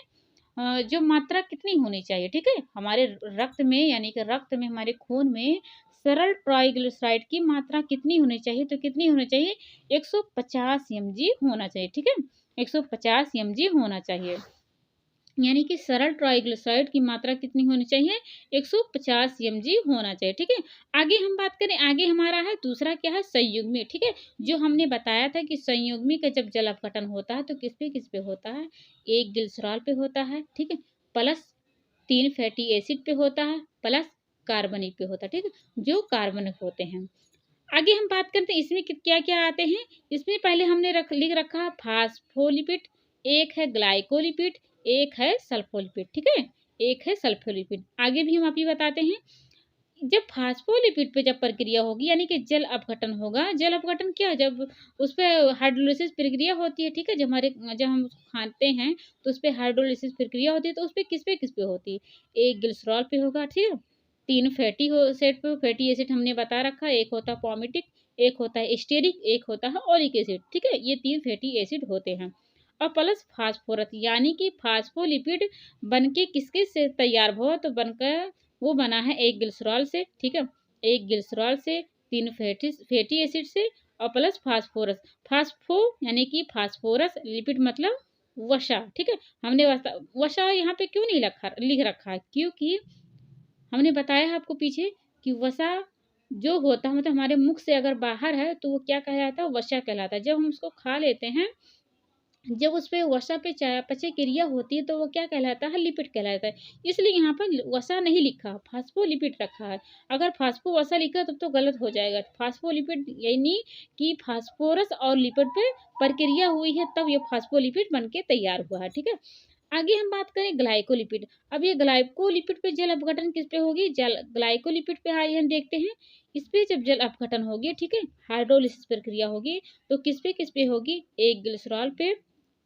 जो मात्रा कितनी होनी चाहिए, ठीक है, हमारे रक्त में, यानी कि रक्त में, हमारे खून में सरल ट्राइग्लिसराइड की मात्रा कितनी होनी चाहिए, तो कितनी होनी चाहिए? 150 mg होना चाहिए, ठीक है, 150 mg होना चाहिए। यानी कि सरल ट्राइग्लिसराइड की मात्रा कितनी होनी चाहिए? 150 mg होना चाहिए, ठीक है। आगे हम बात करें, आगे हमारा है दूसरा क्या है? संयुग्मी, ठीक है। जो हमने बताया था कि संयुग्मी का जब जल अपघटन होता है तो किस पे होता है? एक ग्लिसरॉल पे होता है, ठीक है, प्लस 3 फैटी एसिड पे होता है, प्लस कार्बनिक पे होता है, ठीक है, जो कार्बनिक होते हैं। आगे हम बात करते हैं इसमें क्या क्या आते हैं। इसमें पहले हमने लिख रखा है फास्फोलिपिड, एक है ग्लाइकोलिपिड, एक है सल्फोलिपिड, ठीक है, एक है सल्फोलिपिड। आगे भी हम आप ये बताते हैं। जब फास्फोलिपिड पे जब प्रक्रिया होगी, यानी कि जल अपघटन होगा। जल अपघटन क्या है? जब उस पे हाइड्रोलिसिस प्रक्रिया होती है, ठीक है, जब हम उसको खाते हैं तो उस पे हाइड्रोलिसिस प्रक्रिया होती है, तो उस पे किस पे होती है? एक ग्लिसरॉल पे होगा, ठीक है, 3 फैटी एसिड हमने बता रखा है, एक होता है पॉमिटिक, एक होता है स्टेरिक, एक होता है ओलिक एसिड, ठीक है, ये 3 फैटी एसिड होते हैं। और प्लस फास्फोरस, यानी कि फास्फोलिपिड बनके किसके से तैयार हुआ? तो बनकर वो बना है एक ग्लिसरॉल से, ठीक है, एक ग्लिसरॉल से, 3 फैटी एसिड से और प्लस फास्फोरस। फास्फो यानी कि फास्फोरस, लिपिड मतलब वसा, ठीक है। हमने वसा यहाँ पे क्यों नहीं लिख रखा है? क्योंकि हमने बताया है आपको पीछे कि वसा जो होता है, मतलब हमारे मुख से अगर बाहर है तो वो क्या कहलाता है? वसा कहलाता है। जब हम उसको खा लेते हैं, जब उस पे वसा पे चयापचय क्रिया होती है तो वो क्या कहलाता है? लिपिड कहलाता है। इसलिए यहाँ पर वसा नहीं लिखा, फास्फोलिपिड रखा है। अगर फास्फो वसा लिखा तब तो गलत हो जाएगा। फास्फोलिपिड यानी कि फास्फोरस और लिपिड पे प्रक्रिया हुई है, तब ये फास्फोलिपिड बन के तैयार हुआ है, ठीक है। आगे हम बात करें ग्लाइकोलिपिड। अब ये ग्लाइकोलिपिड पे जल अपघटन किस पे होगी? ग्लाइकोलिपिड पे आइए हम देखते हैं। इस पे जब जल अपघटन होगी, ठीक है, हाइड्रोलिसिस प्रक्रिया होगी, तो किस पे होगी? एक ग्लिसरॉल पे,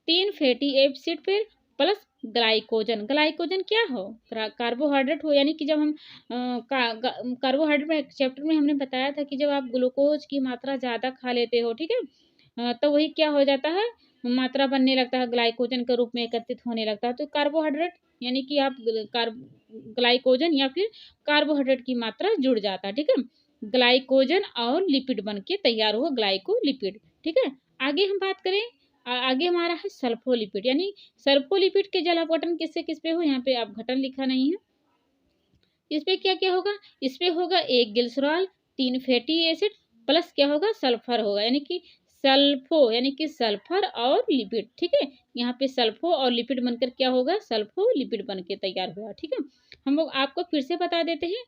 3 फैटी एसिड फिर प्लस ग्लाइकोजन। ग्लाइकोजन क्या हो? कार्बोहाइड्रेट हो, यानी कि जब हम कार्बोहाइड्रेट में चैप्टर में हमने बताया था कि जब आप ग्लूकोज की मात्रा ज़्यादा खा लेते हो, ठीक है, तो वही क्या हो जाता है? मात्रा बनने लगता है, ग्लाइकोजन के रूप में एकत्रित होने लगता है। तो कार्बोहाइड्रेट यानी कि आप ग्लाइकोजन या फिर कार्बोहाइड्रेट की मात्रा जुड़ जाता है, ठीक है। ग्लाइकोजन और लिपिड बन के तैयार हुआ ग्लाइकोलिपिड, ठीक है। आगे हम बात करें आगे हमारा है सल्फोलिपिड, यानी सल्फोलिपिड के जल अपघटन किससे किस पे हो, यहाँ पे अपघटन लिखा नहीं है। इस पे क्या क्या होगा, इस पे होगा 1 ग्लिसरॉल 3 फैटी एसिड प्लस क्या होगा, सल्फर होगा, यानी कि सल्फो यानी कि सल्फर और लिपिड। ठीक है, यहाँ पे सल्फो और लिपिड बनकर क्या होगा, सल्फो लिपिड बन के तैयार हुआ। ठीक है, हम लोग आपको फिर से बता देते हैं,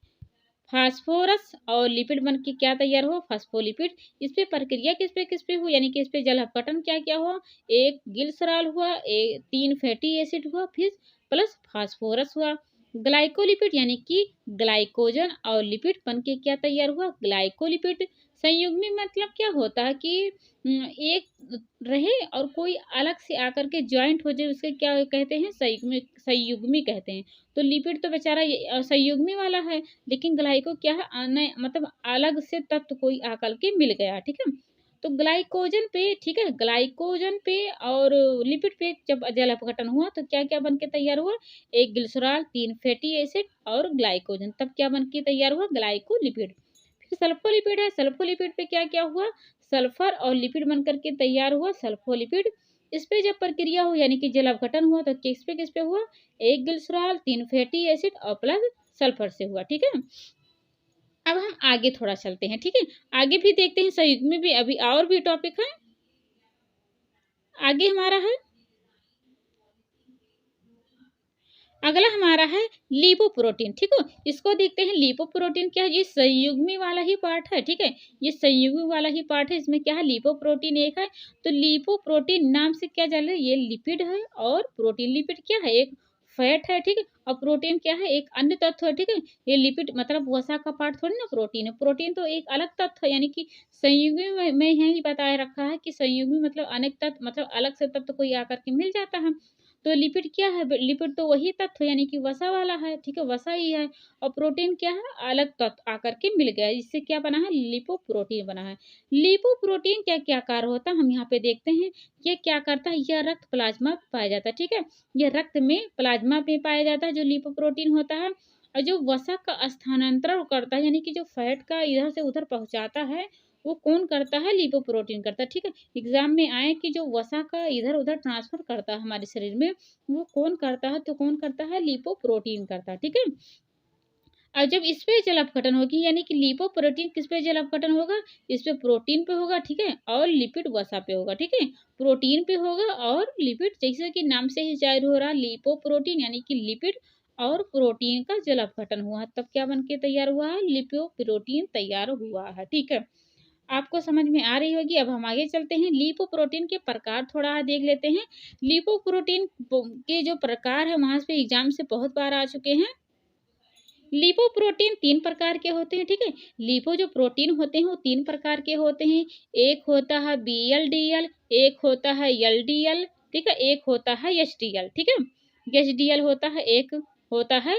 फास्फोरस और लिपिड बन के क्या तैयार हुआ, फास्फोलिपिड। इस पे प्रक्रिया किस पे हुई, यानी कि इस पे जल अपघटन क्या क्या हुआ, 1 ग्लिसरॉल हुआ, 3 फैटी एसिड हुआ, फिर प्लस फास्फोरस हुआ। ग्लाइकोलिपिड यानी कि ग्लाइकोजन और लिपिड बन के क्या तैयार हुआ, ग्लाइकोलिपिड। संयुग्मी मतलब क्या होता है कि एक रहे और कोई अलग से आकर के ज्वाइंट हो जाए, उसके क्या कहते हैं, संयुग्मी संयुग्मी कहते हैं। तो लिपिड तो बेचारा संयुग्मी वाला है, लेकिन ग्लाइको क्या है, मतलब अलग से तत्व कोई आकर के मिल गया। ठीक है, तो ग्लाइकोजन पे, ठीक है, ग्लाइकोजन पे और लिपिड पे जब जल अपघटन हुआ तो क्या क्या बन के तैयार हुआ, 1 ग्लिसरॉल 3 फैटी एसिड और ग्लाइकोजन, तब क्या बन के तैयार हुआ, ग्लाइकोलिपिड। फिर सल्फोलिपिड है, सल्फोलिपिड पे क्या क्या हुआ, सल्फर और लिपिड बन करके तैयार हुआ सल्फोलिपिड। इस पे जब प्रक्रिया हुई यानी कि जल अपघटन हुआ तो किस पे हुआ, 1 ग्लिसरॉल 3 फैटी एसिड और प्लस सल्फर से हुआ। ठीक है, अब हम आगे थोड़ा चलते हैं। ठीक है, आगे भी देखते हैं, संयुग्म में भी अभी और भी टॉपिक है। आगे हमारा है, अगला हमारा है लिपोप्रोटीन। ठीक है, इसको देखते हैं, लिपोप्रोटीन क्या है, ये संयुग्मी वाला ही पार्ट है। ठीक है, ये संयुग्मी वाला ही पार्ट है, इसमें क्या है, लिपोप्रोटीन एक है। तो लिपोप्रोटीन नाम से क्या जान रहे, ये लिपिड है और प्रोटीन, लिपिड क्या है, एक फैट है। ठीक है, और प्रोटीन क्या है, एक अन्य तत्व है। ठीक है, ये लिपिड मतलब वसा का पार्ट थोड़ी ना प्रोटीन है, प्रोटीन तो एक अलग तत्व है, यानी कि संयुग्मी में यही बताया रखा है कि संयुग्मी मतलब अनेक तत्व, मतलब अलग से तत्व कोई आकर के मिल जाता है। तो लिपिड क्या है, लिपिड तो वही तत्व यानी कि वसा वाला है। ठीक है, वसा ही है। और प्रोटीन क्या है, अलग तत्व आकर के मिल गया, इससे क्या बना है, लिपोप्रोटीन बना है। लिपोप्रोटीन क्या क्या कार्य होता है, हम यहाँ पे देखते हैं। ये क्या करता है, यह रक्त प्लाज्मा में पाया जाता है। ठीक है, यह रक्त में प्लाज्मा में पाया जाता है जो लिपोप्रोटीन होता है। और जो वसा का स्थानांतरण करता है, यानी कि जो फैट का इधर से उधर पहुंचाता है, वो कौन करता है, लिपोप्रोटीन करता है। ठीक है, एग्जाम में आए कि जो वसा का इधर उधर ट्रांसफर करता है हमारे शरीर में, वो कौन करता है, तो कौन करता है, लिपोप्रोटीन करता है। ठीक है, और जब इस पे जल अपघटन होगी, यानी कि लिपोप्रोटीन किस पे जल अपघटन होगा, इस पे प्रोटीन पे होगा। ठीक है, और लिपिड वसा पे होगा। ठीक है, प्रोटीन पे होगा और लिपिड, जैसे कि नाम से ही जाहिर हो रहा, लिपोप्रोटीन यानी कि लिपिड और प्रोटीन का जल अपघटन हुआ, तब क्या बन के तैयार हुआ है, लिपोप्रोटीन तैयार हुआ है। ठीक है, आपको समझ में आ रही होगी। अब हम आगे चलते हैं, लिपोप्रोटीन के प्रकार थोड़ा देख लेते हैं। लिपोप्रोटीन के जो प्रकार है वहां पे एग्जाम से बहुत बार आ चुके हैं। लिपोप्रोटीन 3 प्रकार के होते हैं। ठीक है, लिपो जो प्रोटीन होते हैं वो 3 प्रकार के होते हैं। एक होता है BLDL, एक होता है LDL, ठीक है, एक होता है HDL। ठीक है, HDL होता है, एक होता है,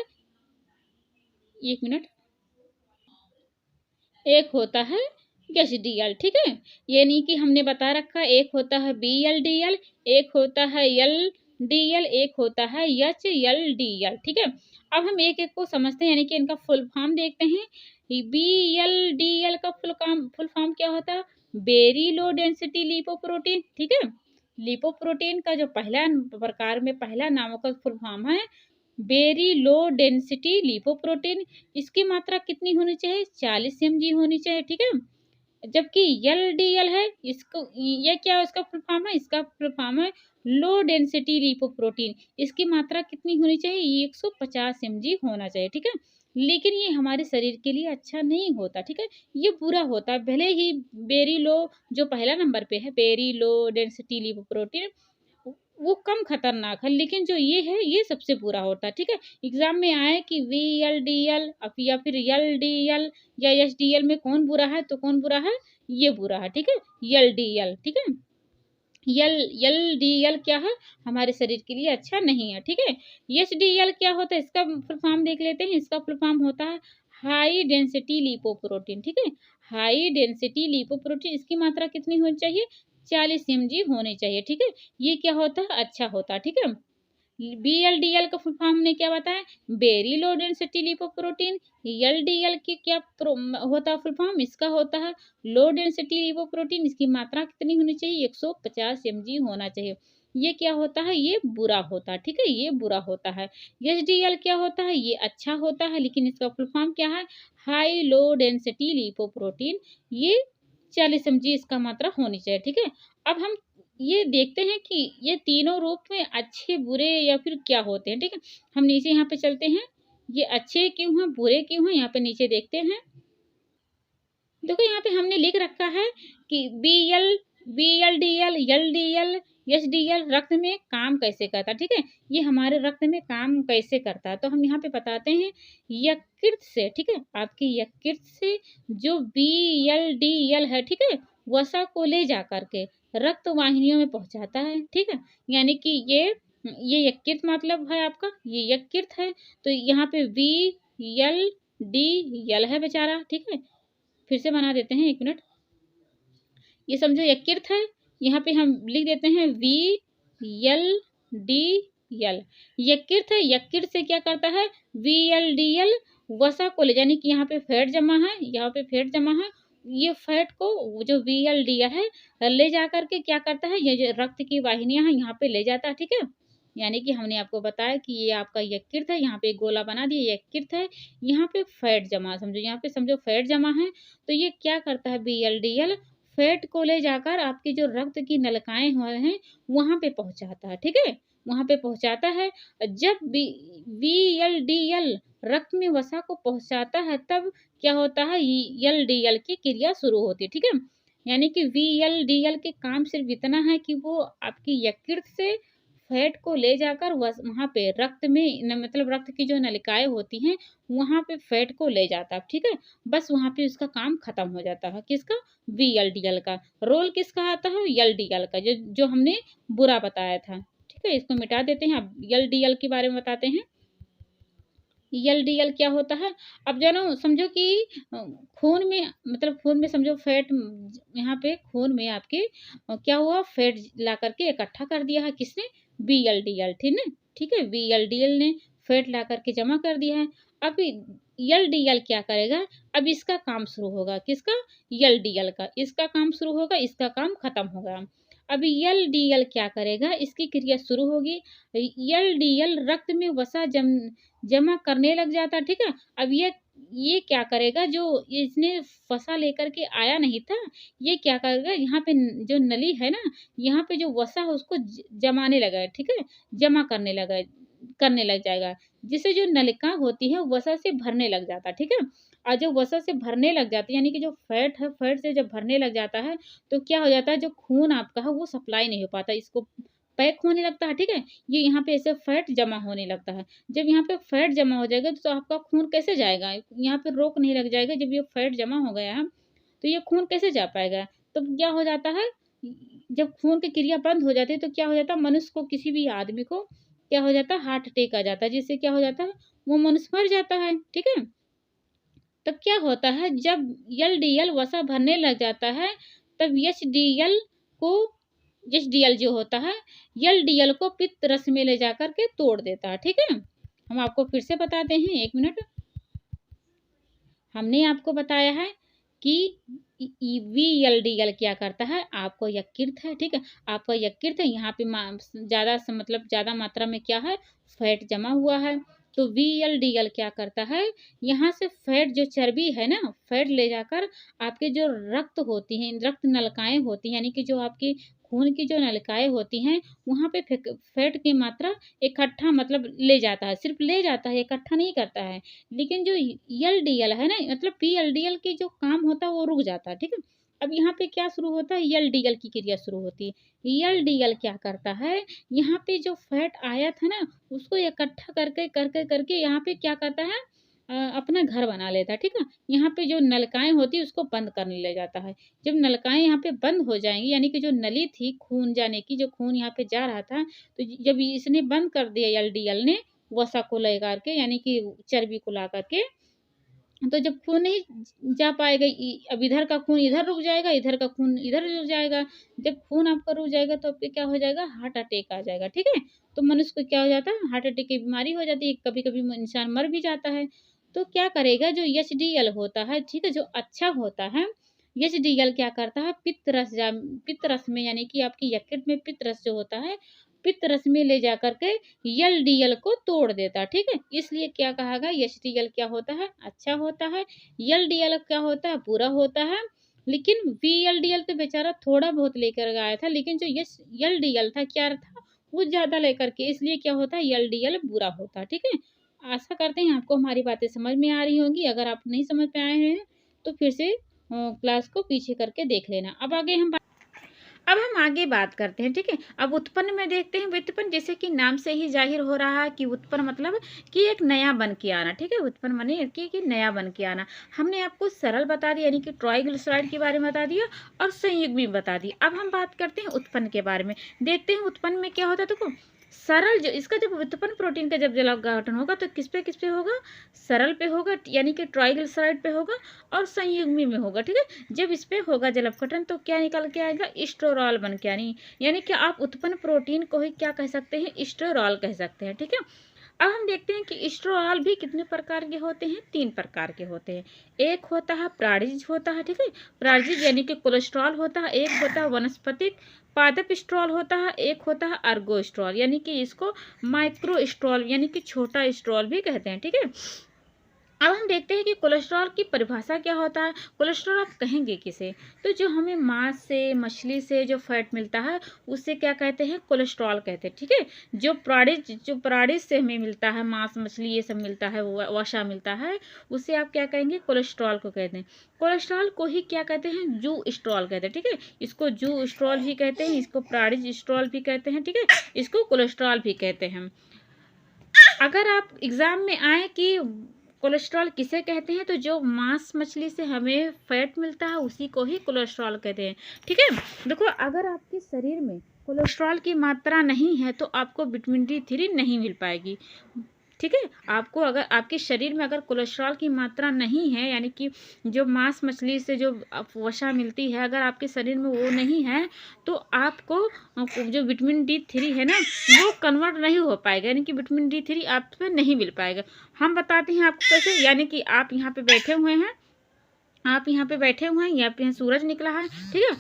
1 मिनट, एक होता है HDL। ठीक है, यानी कि हमने बता रखा है, एक होता है BLDL, एक होता है LDL, एक होता है HLDL। ठीक है, अब हम एक एक को समझते हैं, यानी कि इनका फुल फॉर्म देखते हैं। BLDL का फुल फॉर्म क्या होता है, वेरी लो डेंसिटी लिपोप्रोटीन। ठीक है, लिपोप्रोटीन का जो पहला प्रकार में पहला नामों का फुल फॉर्म है वेरी लो डेंसिटी लिपोप्रोटीन। इसकी मात्रा कितनी होनी चाहिए, 40 mg होनी चाहिए। ठीक है, जबकि LDL है, इसको ये क्या है, इसका फुल फॉर्म है, इसका फुल फॉर्म है लो डेंसिटी लिपोप्रोटीन। इसकी मात्रा कितनी होनी चाहिए, 150 mg होना चाहिए। ठीक है, लेकिन ये हमारे शरीर के लिए अच्छा नहीं होता। ठीक है, ये बुरा होता है, भले ही वेरी लो जो पहला नंबर पे है, वेरी लो डेंसिटी लिपोप्रोटीन, वो कम खतरनाक है, लेकिन जो ये है ये सबसे बुरा होता है। ठीक है, एग्जाम में आए कि VLDL या फिर LDL या HDL में कौन बुरा है, तो कौन बुरा है, ये बुरा है। ठीक है, LDL। ठीक है, LDL क्या है, हमारे शरीर के लिए अच्छा नहीं है। ठीक है, HDL क्या होता है, इसका फुल फॉर्म देख लेते हैं। इसका फुल फॉर्म होता है हाई डेंसिटी लिपोप्रोटीन। ठीक है, हाई डेंसिटी लिपोप्रोटीन, इसकी मात्रा कितनी होनी चाहिए, 40 mg होनी चाहिए। ठीक है, ये क्या होता है, अच्छा होता है। ठीक है, BLDL का फुल फॉर्म हमने क्या बताया, very low density lipoprotein. LDL की क्या होता है फुल फॉर्म, इसका होता है लो डेंसिटी लिपोप्रोटीन। इसकी मात्रा कितनी होनी चाहिए, 150 mg होना चाहिए। ये क्या होता है, ये बुरा होता है, ठीक है, ये बुरा होता है। HDL क्या होता है, ये अच्छा होता है, लेकिन इसका फुल फॉर्म क्या है, हाई लो डेंसिटी लिपोप्रोटीन। ये 40 mg इसका मात्रा होनी चाहिए, ठीक है। अब हम ये देखते हैं कि ये तीनों रूप में अच्छे बुरे या फिर क्या होते हैं, ठीक है। हम नीचे यहाँ पे चलते हैं, ये अच्छे क्यों हैं बुरे क्यों हैं, यहाँ पे नीचे देखते हैं। देखो यहाँ पे हमने लिख रखा है कि BLDL LDL HDL रक्त में काम कैसे करता है, ठीक है। ये हमारे रक्त में काम कैसे करता है, तो हम यहाँ पे बताते हैं यकृत से, ठीक है। आपकी यकृत से जो BLDL है, ठीक है, वसा को ले जा करके रक्त वाहिनियों में पहुंचाता है, ठीक है। यानी कि ये यकृत मतलब है आपका, ये यकृत है। तो यहाँ पे BLDL है बेचारा, ठीक है। फिर से बना देते हैं, 1 मिनट। ये समझो यकृत है, यहाँ पे हम लिख देते हैं VLDL। यकृत है, यकृत से क्या करता है, VLDL वसा को ले, यानी कि यहाँ पे फैट जमा है, यहाँ पे फैट जमा है, ये फैट को जो VLDL है ले जा करके क्या करता है, ये जो रक्त की वाहिनियां हैं यहाँ पे ले जाता है, ठीक है। यानी कि हमने आपको बताया कि ये आपका यकृत है, यहाँ पे एक गोला बना दिया, यकृत है, यहाँ पे फैट जमा, समझो यहाँ पे समझो फैट जमा है। तो ये क्या करता है, BLDL फैट को ले जाकर आपकी जो रक्त की नलिकाएं हुए हैं वहां पे पहुंचाता है, ठीक है, वहां पे पहुंचाता है। जब VLDL रक्त में वसा को पहुंचाता है तब क्या होता है, LDL की क्रिया शुरू होती है, ठीक है। यानी कि VLDL के काम सिर्फ इतना है कि वो आपकी यकृत से फैट को ले जाकर वहां पे रक्त में मतलब रक्त की जो नलिकाएं होती हैं वहां पे फैट को ले जाता है, ठीक है। बस वहां पे उसका काम खत्म हो जाता है, किसका, VLDL का। रोल किसका आता है, LDL का, जो जो हमने बुरा बताया था, ठीक है। इसको मिटा देते हैं, अब LDL के बारे में बताते हैं। LDL क्या होता है, अब जानो समझो कि खून में मतलब खून में समझो फैट, यहाँ पे खून में आपके क्या हुआ, फैट ला करके इकट्ठा कर दिया है, किसने, BLDL, ठीक है, ठीक है। BLDL ने फैट ला करके जमा कर दिया है। अब LDL क्या करेगा, अब इसका काम शुरू होगा, किसका, LDL का, इसका काम शुरू होगा, इसका काम खत्म होगा। अब LDL क्या करेगा, इसकी क्रिया शुरू होगी। LDL रक्त में वसा जमा करने लग जाता, ठीक है। अब ये क्या करेगा, जो इसने वसा लेकर के आया नहीं था, ये क्या करेगा, यहाँ पे जो नली है ना, यहाँ पे जो वसा है उसको जमाने लगा है, ठीक है, जमा करने लग जाएगा, जिससे जो नलिका होती है वसा से भरने लग जाता, ठीक है। और जो वसा से भरने लग जाती है, यानी कि जो फैट है, फैट से जब भरने लग जाता है तो क्या हो जाता है, जो खून आपका है वो सप्लाई नहीं हो पाता, इसको पैक होने लगता है, ठीक है। ये यहाँ पे ऐसे फैट जमा होने लगता है। जब यहाँ पे फैट जमा हो जाएगा तो आपका खून कैसे जाएगा, यहाँ पे रोक नहीं लग जाएगा। जब ये फैट जमा हो गया है तो ये खून कैसे जा पाएगा, तो क्या हो जाता है, जब खून की क्रिया बंद हो जाती है तो क्या हो जाता है, मनुष्य को, किसी भी आदमी को क्या हो जाता है, हार्ट अटैक आ जाता है, जिससे क्या हो जाता है, वो मनुष्य मर जाता है, ठीक है। तब क्या होता है, जब LDL वसा भरने लग जाता है तब को HDL जो होता है LDL को पित्त रस में ले जाकर के तोड़ देता है, ठीक है। हम आपको फिर से बताते हैं, 1 मिनट। हमने आपको बताया है कि VLDL क्या करता है, आपको यकृत है, ठीक है, आपका यकृत है, यहाँ पे ज़्यादा मतलब ज़्यादा मात्रा में क्या है, फैट जमा हुआ है। तो VLDL क्या करता है, यहाँ से फैट जो चर्बी है ना, फैट ले जाकर आपके जो रक्त होती हैं, रक्त नलिकाएं होती हैं, यानी कि जो आपकी खून की जो नलिकाएं होती हैं वहाँ पे फैट की मात्रा इकट्ठा मतलब ले जाता है, सिर्फ ले जाता है, इकट्ठा नहीं करता है। लेकिन जो LDL है ना, मतलब PLDL की जो काम होता है वो रुक जाता है, ठीक है। अब यहाँ पे क्या शुरू होता है, LDL की क्रिया शुरू होती है। LDL क्या करता है, यहाँ पे जो फैट आया था ना उसको इकट्ठा करके करके करके यहाँ पे क्या करता है, अपना घर बना लेता है, ठीक है। यहाँ पे जो नलकाएं होती है उसको बंद करने ले जाता है। जब नलकाएं यहाँ पे बंद हो जाएंगी, यानी कि जो नली थी खून जाने की, जो खून यहाँ पे जा रहा था, तो जब इसने बंद कर दिया LDL ने वसा को लेकर के, यानी कि चर्बी को ला करके, तो जब खून नहीं जा पाएगा, अब इधर का खून इधर रुक जाएगा, इधर का खून इधर रुक जाएगा। जब खून आपका रुक जाएगा तो आपके क्या हो जाएगा, हार्ट अटैक आ जाएगा। ठीक है, तो मनुष्य को क्या हो जाता है, हार्ट अटैक की बीमारी हो जाती है, कभी कभी इंसान मर भी जाता है। तो क्या करेगा, जो एचडीएल होता है, ठीक है, जो अच्छा होता है, एचडीएल क्या करता है, पित्त रस में, यानी कि आपकी यकृत में पित्त रस जो होता है, पित्त रस में ले जा करके एलडीएल को तोड़ देता है। ठीक है, इसलिए क्या कहा गया, एचडीएल क्या होता है, अच्छा होता है। एलडीएल क्या होता है, बुरा होता है। लेकिन वीएलडीएल तो बेचारा थोड़ा बहुत लेकर गया था, लेकिन जो एलडीएल था क्या था, वो ज्यादा लेकर के, इसलिए क्या होता है, एलडीएल बुरा होता है। ठीक है, आशा करते हैं आपको हमारी बातें समझ में आ रही होंगी। अगर आप नहीं समझ में आए हैं तो फिर से क्लास को पीछे करके देख लेना। अब हम आगे बात करते हैं। ठीक है, अब उत्पन्न में देखते हैं। व्युत्पन्न जैसे कि नाम से ही जाहिर हो रहा है कि उत्पन्न मतलब कि एक नया बन के आना। ठीक है, उत्पन्न माने कि नया बन के आना। हमने आपको सरल बता दिया, यानी कि ट्राइग्लिसराइड के बारे में बता दिया और संयुग्मी बता दी। अब हम बात करते हैं उत्पन्न के बारे में। देखते हैं उत्पन्न में क्या होता है। देखो, सरल जो इसका जब व्युत्पन्न प्रोटीन का जब जलाव गठन होगा तो किस पे होगा, सरल पे होगा, यानी कि ट्राइग्लिसराइड पे होगा, और संयुग्मी में होगा। ठीक है, जब इस पे होगा जल अपघटन तो क्या निकल के आएगा, स्टोरॉल बन के आनी, यानी कि आप उत्पन्न प्रोटीन को ही क्या कह सकते हैं, स्टोरॉल कह सकते हैं। ठीक है, अब हम देखते हैं कि स्टोरॉल भी कितने प्रकार के होते हैं, 3 प्रकार के होते हैं। एक होता है प्राणिज होता है। ठीक है, प्राणिज यानी कि कोलेस्ट्रॉल होता है। एक होता है वनस्पतिक पादप स्ट्रॉल होता है। एक होता है अर्गोस्ट्रॉल, यानी कि इसको माइक्रो स्ट्रॉल यानी कि छोटा स्ट्रॉल भी कहते हैं। ठीक है, अब हम देखते हैं कि कोलेस्ट्रॉल की परिभाषा क्या होता है। कोलेस्ट्रॉल आप कहेंगे किसे, तो जो हमें मांस से, मछली से जो फैट मिलता है उससे क्या कहते हैं, कोलेस्ट्रॉल कहते हैं। ठीक है, जो प्राणिज से हमें मिलता है, मांस मछली ये सब मिलता है, वसा मिलता है, उसे आप क्या कहेंगे, कोलेस्ट्रॉल को कहते हैं। कोलेस्ट्रॉल को ही क्या कहते हैं, जू स्ट्रॉल कहते हैं। ठीक है, इसको जू स्ट्रॉल भी कहते हैं, इसको प्राणिज स्ट्रॉल भी कहते हैं। ठीक है, इसको कोलेस्ट्रॉल भी कहते हैं। अगर आप एग्जाम में आए कि कोलेस्ट्रॉल किसे कहते हैं, तो जो मांस मछली से हमें फैट मिलता है उसी को ही कोलेस्ट्रॉल कहते हैं। ठीक है, देखो, अगर आपके शरीर में कोलेस्ट्रॉल की मात्रा नहीं है तो आपको विटामिन D3 नहीं मिल पाएगी। ठीक है, आपको अगर आपके शरीर में अगर कोलेस्ट्रॉल की मात्रा नहीं है, यानी कि जो मांस मछली से जो वसा मिलती है, अगर आपके शरीर में वो नहीं है तो आपको जो विटामिन D3 है ना, वो कन्वर्ट नहीं हो पाएगा, यानी कि विटामिन D3 आप पे नहीं मिल पाएगा। हम बताते हैं आपको कैसे, यानी कि आप यहाँ पे बैठे हुए हैं, यहाँ पे सूरज निकला है। ठीक है,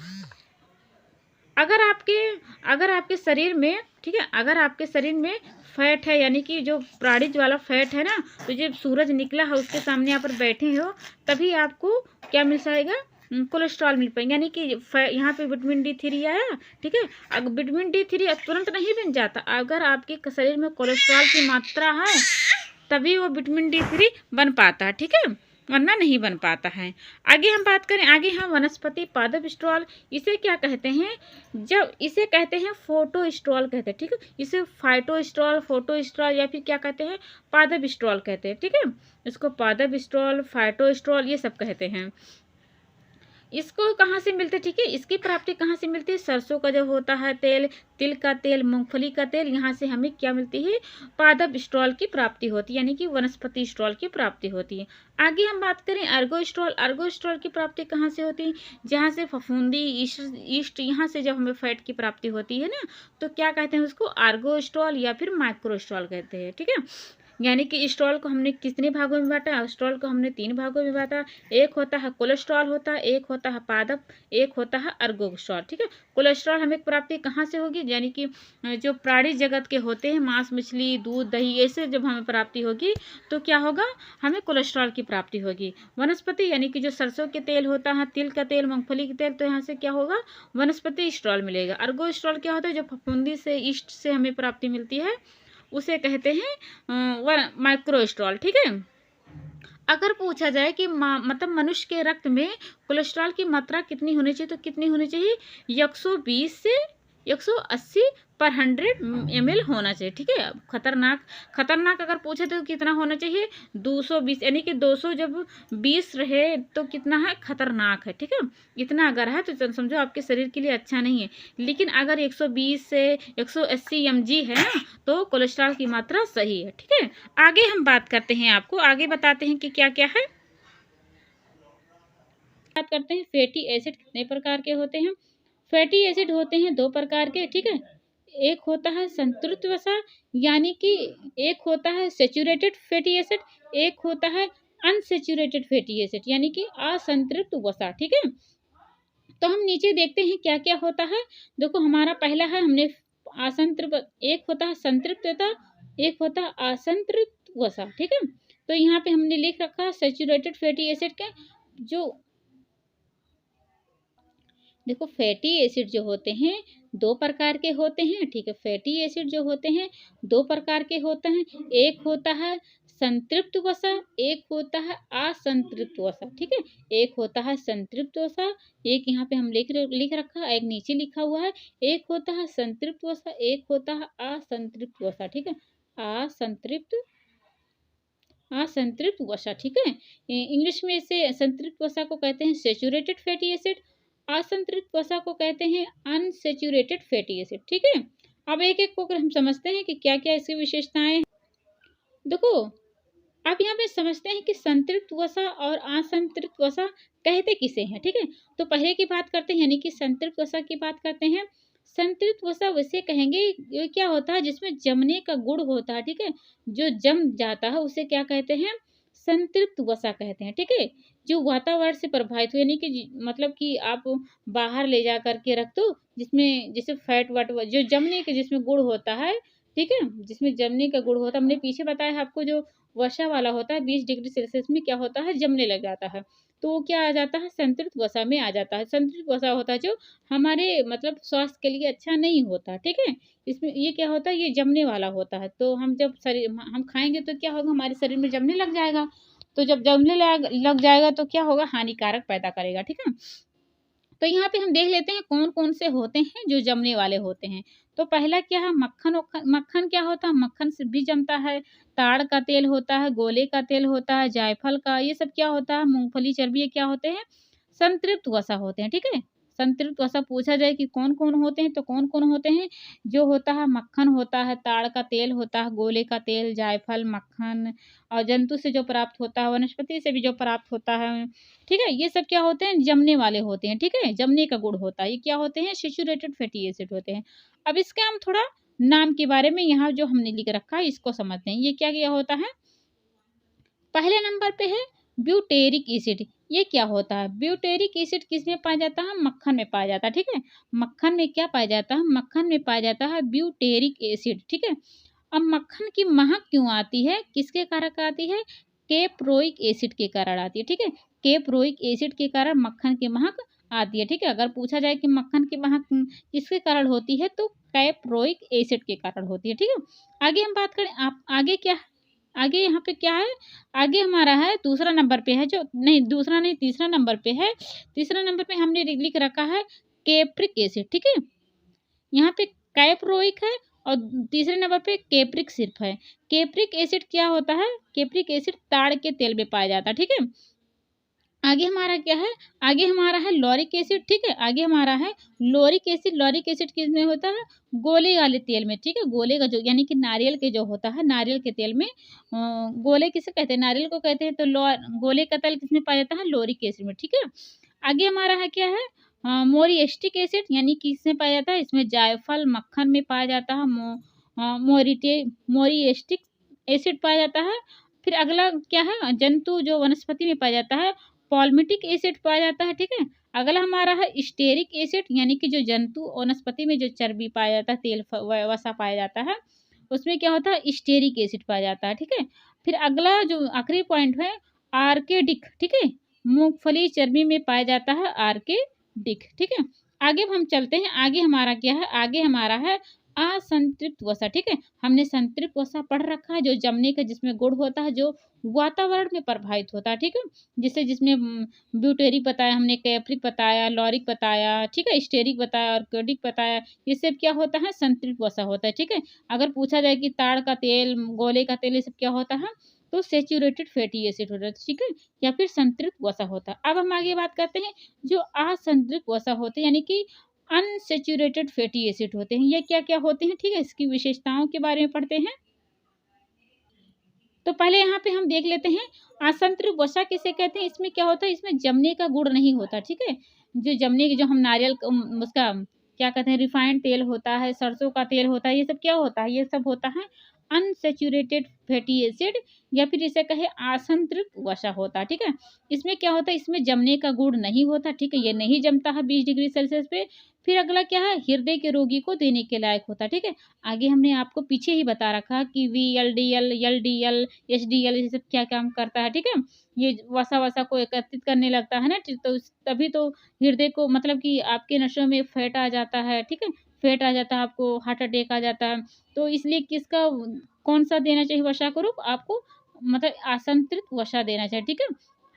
अगर आपके शरीर में, ठीक है, अगर आपके शरीर में फैट है, यानी कि जो प्राणिज वाला फैट है ना, तो जब सूरज निकला है उसके सामने यहाँ पर बैठे हो, तभी आपको क्या मिल जाएगा, कोलेस्ट्रॉल मिल पाएंगे, यानी कि यहाँ पे विटामिन D3 आया। ठीक है, अगर विटामिन D3 तुरंत नहीं बन जाता, अगर आपके शरीर में कोलेस्ट्रॉल की मात्रा है तभी वो विटामिन D3 बन पाता है। ठीक है, वरना नहीं बन पाता है। आगे हम बात करें, आगे हम वनस्पति पादप स्ट्रॉल, इसे क्या कहते हैं, जब इसे कहते हैं फोटोस्ट्रॉल कहते हैं। ठीक है, इसे फाइटोस्ट्रॉल, फोटोस्ट्रॉल या फिर क्या कहते हैं, पादप स्ट्रॉल कहते हैं। ठीक है, इसको पादप स्ट्रॉल, फाइटोस्ट्रॉल ये सब कहते हैं। इसको कहाँ से मिलते, ठीक है, इसकी प्राप्ति कहाँ से मिलती है, सरसों का जब होता है तेल, तिल का तेल, मूंगफली का तेल, यहाँ से हमें क्या मिलती है, पादप स्ट्रॉल की प्राप्ति होती है, यानी कि वनस्पति स्ट्रॉल की प्राप्ति होती है। आगे हम बात करें अर्गोस्ट्रॉल की प्राप्ति कहाँ से होती है, जहाँ से फफूंदी, ईस्ट यहाँ से जब हमें फैट की प्राप्ति होती है ना, तो क्या कहते हैं उसको, अर्गोस्ट्रॉल या फिर माइक्रोस्ट्रॉल कहते हैं। ठीक है, यानी कि स्ट्रॉल को हमने कितने भागों में बांटा, स्ट्रॉल को हमने 3 भागों में बांटा। एक होता है कोलेस्ट्रॉल होता है, एक होता है पादप, एक होता है अर्गोस्ट्रॉल। ठीक है, कोलेस्ट्रॉल हमें प्राप्ति कहाँ से होगी, यानी कि जो प्राणी जगत के होते हैं, मांस मछली दूध दही, ऐसे जब हमें प्राप्ति होगी तो क्या होगा, हमें कोलेस्ट्रॉल की प्राप्ति होगी। वनस्पति यानी कि जो सरसों के तेल होता है, तिल का तेल, मूंगफली के तेल, तो यहाँ से क्या होगा, वनस्पति स्ट्रॉल मिलेगा। अर्गोस्ट्रॉल क्या होता है, जो फफूंदी से, ईस्ट से हमें प्राप्ति मिलती है, उसे कहते हैं माइक्रोस्ट्रॉल। ठीक है, अगर पूछा जाए कि मतलब मनुष्य के रक्त में कोलेस्ट्रॉल की मात्रा कितनी होनी चाहिए, तो कितनी होनी चाहिए, 120 से 180 पर 100 ml होना चाहिए। ठीक है, खतरनाक अगर पूछे तो कितना होना चाहिए, 220, यानी कि 200 जब 20 रहे तो कितना है, खतरनाक है। ठीक है, इतना अगर है तो समझो आपके शरीर के लिए अच्छा नहीं है। लेकिन अगर 120 से 180 mg है ना, तो कोलेस्ट्रॉल की मात्रा सही है। ठीक है, आगे हम बात करते हैं, आपको आगे बताते हैं कि क्या क्या है। बात करते हैं फैटी एसिड कितने प्रकार के होते हैं। फैटी एसिड होते हैं 2 प्रकार के, ठीक है। एक होता है संतृप्त वसा, यानी कि एक होता है सैचुरेटेड फैटी एसिड, एक होता है अनसैचुरेटेड फैटी एसिड यानी कि असंतृप्त वसा, ठीक है। तो हम नीचे देखते हैं क्या क्या होता है। देखो हमारा पहला है, हमने असंतृप्त, एक होता है संतृप्त वसा, एक होता है असंतृप्त वसा, ठीक है। तो यहाँ पे हमने लिख रखा है सैचुरेटेड फैटी एसिड के जो, देखो फैटी एसिड जो होते हैं 2 प्रकार के होते हैं, ठीक है। फैटी एसिड जो होते हैं 2 प्रकार के होते हैं, एक होता है संतृप्त वसा, एक होता है असंतृप्त वसा, ठीक है। एक होता है संतृप्त वसा, एक यहाँ पे हम लिख रखा है, एक नीचे लिखा हुआ है, एक होता है संतृप्त वसा, एक होता है असंतृप्त वसा, ठीक है। असंतृप्त असंतृप्त वसा, ठीक है। इंग्लिश में इसे संतृप्त वसा को कहते हैं सैचुरेटेड फैटी एसिड, असंतृप्त वसा को कहते हैं अनसैचुरेटेड फैटी एसिड, ठीक है। अब एक एक को अगर हम समझते हैं कि क्या क्या इसकी विशेषताएं हैं। देखो अब यहाँ पे समझते हैं कि संतृप्त वसा और असंतृप्त वसा कहते किसे हैं, ठीक है। तो पहले की बात करते हैं, यानी कि संतृप्त वसा की बात करते हैं। संतृप्त वसा वैसे कहेंगे ये क्या होता है जिसमें जमने का गुण होता है, ठीक है। जो जम जाता है उसे क्या कहते हैं, संतृप्त वसा कहते हैं, ठीक है। जो वातावरण से प्रभावित हो, यानी कि मतलब कि आप बाहर ले जा करके रख दो, जिसमें जैसे फैट वट जो जमने के जिसमें गुण होता है, ठीक है। जिसमें जमने का गुण होता है, हमने पीछे बताया है आपको, जो वसा वाला होता है 20 डिग्री सेल्सियस में क्या होता है, जमने लग जाता है, तो वो क्या आ जाता है, संतृप्त वसा में आ जाता है। संतृप्त वसा होता है जो हमारे मतलब स्वास्थ्य के लिए अच्छा नहीं होता, ठीक है। इसमें ये क्या होता है, ये जमने वाला होता है, तो हम जब शरीर हम खाएंगे तो क्या होगा, हमारे शरीर में जमने लग जाएगा, तो जब जमने लग जाएगा तो क्या होगा, हानिकारक पैदा करेगा, ठीक है। तो यहाँ पे हम देख लेते हैं कौन कौन से होते हैं जो जमने वाले होते हैं। तो पहला क्या है, मक्खन। मक्खन क्या होता है, मक्खन से भी जमता है। ताड़ का तेल होता है, गोले का तेल होता है, जायफल का, ये सब क्या होता है, मूंगफली, चर्बी, ये क्या होते हैं, संतृप्त वसा होते हैं, ठीक है। संतृप्त वसा पूछा जाए कि कौन कौन होते हैं, तो कौन कौन होते हैं, जो होता है मक्खन होता है, ताड़ का तेल होता है, गोले का तेल, जायफल, मक्खन, और जंतु से जो प्राप्त होता है, वनस्पति से भी जो प्राप्त होता है, ठीक है। ये सब क्या होते हैं, जमने वाले होते हैं, ठीक है। जमने का गुण होता है, ये क्या होते हैं, सैचुरेटेड फैटी एसिड होते हैं। अब इसके हम थोड़ा नाम के बारे में यहाँ जो हमने लिख रखा है इसको समझते हैं। ये क्या क्या होता है, पहले नंबर पे है ब्यूटेरिक एसिड। ये क्या होता है, ब्यूटेरिक एसिड किसमें पाया जाता है, मक्खन में पाया जाता है, ठीक है। मक्खन में क्या पाया जाता है, मक्खन में पाया जाता है ब्यूटेरिक एसिड, ठीक है। अब मक्खन की महक क्यों आती है, किसके कारण आती है, केप्रोइक एसिड के कारण आती है, ठीक है। केप्रोइक एसिड के कारण मक्खन की महक आती है, ठीक है। अगर पूछा जाए कि मक्खन की महक किसके कारण होती है, तो कैप्रोइक एसिड के कारण होती है, ठीक है। आगे हम बात करें, आप आगे क्या, आगे यहाँ पे क्या है, आगे हमारा है दूसरा नंबर पे है, जो नहीं दूसरा नहीं तीसरा नंबर पे है। तीसरा नंबर पे हमने लिख रखा है केप्रिक एसिड, ठीक है। यहाँ पे कैप्रोइक है और तीसरे नंबर पे केप्रिक सिर्फ है। केप्रिक एसिड क्या होता है, केप्रिक एसिड ताड़ के तेल में पाया जाता है, ठीक है। आगे हमारा क्या है, आगे हमारा है लॉरिक एसिड, ठीक है। आगे हमारा है लोरिक एसिड। लॉरिक एसिड किसमें होता है, गोले वाले तेल में, ठीक है। गोले का जो यानी कि नारियल के जो होता है, नारियल के तेल में गोले किसे कहते हैं, नारियल को कहते हैं, तो गोले का तेल किसमें पाया जाता है, लोरिक एसिड में, ठीक है। आगे हमारा है क्या है, मोरिएस्टिक एसिड, यानी कि इसमें पाया जाता है, इसमें जायफल, मक्खन में पाया जाता है, मोरिएस्टिक एसिड पाया जाता है। फिर अगला क्या है, जंतु जो वनस्पति में पाया जाता है, पॉल्मिटिक एसिड पाया जाता है, ठीक है। अगला हमारा है स्टेरिक एसिड, यानी कि जो जंतु वनस्पति में जो चर्बी पाया जाता है, तेल वसा पाया जाता है, उसमें क्या होता है, स्टेरिक एसिड पाया जाता है, ठीक है। फिर अगला जो आखिरी पॉइंट है, आर्केडिक, ठीक है। मूंगफली चर्बी में पाया जाता है आर्केडिक, ठीक है। आगे हम चलते हैं, आगे हमारा क्या है, आगे हमारा है असंतृप्त वसा, ठीक है। हमने संतृप्त वसा पढ़ रखा है, जो जमने का जिसमें गुण होता है, जो वातावरण में प्रभावित होता है, ठीक है। जिससे जिसमें ब्यूटेरिक बताया हमने, कैप्रिक बताया, लॉरिक बताया, ठीक है, स्टेरिक बताया, ऑर्केडिक बताया, ये सब क्या होता है, संतृप्त वसा होता है, ठीक है। अगर पूछा जाए कि ताड़ का तेल, गोले का तेल, ये सब क्या होता है, तो सैचुरेटेड फैटी एसिड होता है, ठीक है, या फिर संतृप्त वसा होता है। अब हम आगे बात करते हैं जो असंतृप्त वसा होते हैं, यानी कि अनसैचुरेटेड फैटी एसिड होते हैं। ये क्या क्या होते हैं, ठीक है, इसकी विशेषताओं के बारे में पढ़ते हैं। तो पहले यहाँ पे हम देख लेते हैं असंतृप्त वसा किसे कहते हैं। इसमें क्या होता है, इसमें जमने का गुण नहीं होता, ठीक है। जो जमने की, जो हम नारियल उसका क्या कहते हैं, रिफाइंड तेल होता है, सरसों का तेल होता है, ये सब क्या होता है, ये सब होता है अनसैचुरेटेड फैटी एसिड, या फिर इसे कहे असंतृप्त वसा होता है, ठीक है। इसमें क्या होता है, इसमें जमने का गुण नहीं होता, ठीक है, ये नहीं जमता है 20 डिग्री सेल्सियस पे। फिर अगला क्या है, हृदय के रोगी को देने के लायक होता है, ठीक है। आगे हमने आपको पीछे ही बता रखा कि VLDL, LDL, HDL ये सब क्या काम करता है, ठीक है। ये वसा वसा को एकत्रित करने लगता है ना, तो तभी तो हृदय को, मतलब कि आपके नसों में फैट आ जाता है, ठीक है। फैट आ जाता है, आपको हार्ट अटैक आ जाता है। तो इसलिए किसका, कौन सा देना चाहिए वसा का रूप आपको, मतलब असंतृप्त वसा देना चाहिए, ठीक है।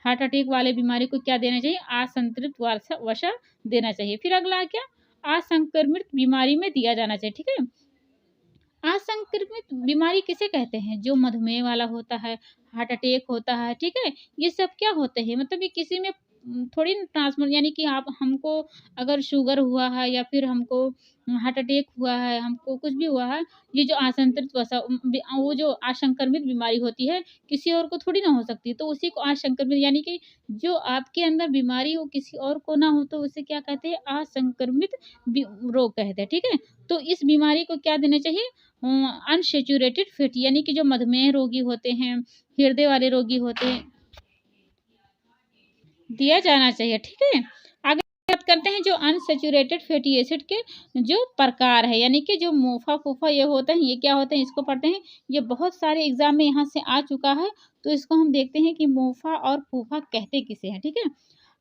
हार्ट अटैक वाले बीमारी को क्या देना चाहिए, असंतृप्त वसा देना चाहिए। फिर अगला क्या, असंक्रमित बीमारी में दिया जाना चाहिए, ठीक है। असंक्रमित बीमारी किसे कहते हैं, जो मधुमेह वाला होता है, हार्ट अटैक होता है, ठीक है। ये सब क्या होते हैं, मतलब ये किसी में थोड़ी ट्रांसफर, यानी कि आप हमको अगर शुगर हुआ है या फिर हमको हार्ट अटैक हुआ है, हमको कुछ भी हुआ है, ये जो असंतृप्त वसा, वो जो असंक्रमित बीमारी होती है, किसी और को थोड़ी ना हो सकती, तो उसी को असंक्रमित, यानी कि जो आपके अंदर बीमारी हो किसी और को ना हो, तो उसे क्या कहते हैं, असंक्रमित रोग कहते हैं, ठीक है। तो इस बीमारी को क्या देना चाहिए, अनसैचुरेटेड फैटी, यानी कि जो मधुमेह रोगी होते हैं, हृदय वाले रोगी होते हैं, दिया जाना चाहिए, ठीक है। आगे बात करते हैं जो अनसैचुरेटेड फैटी एसिड के जो प्रकार है, यानी कि जो मोफा फूफा ये होते हैं, ये क्या होते हैं, इसको पढ़ते हैं। ये बहुत सारे एग्जाम में यहाँ से आ चुका है, तो इसको हम देखते हैं कि मोफा और फूफा कहते किसे हैं, ठीक है।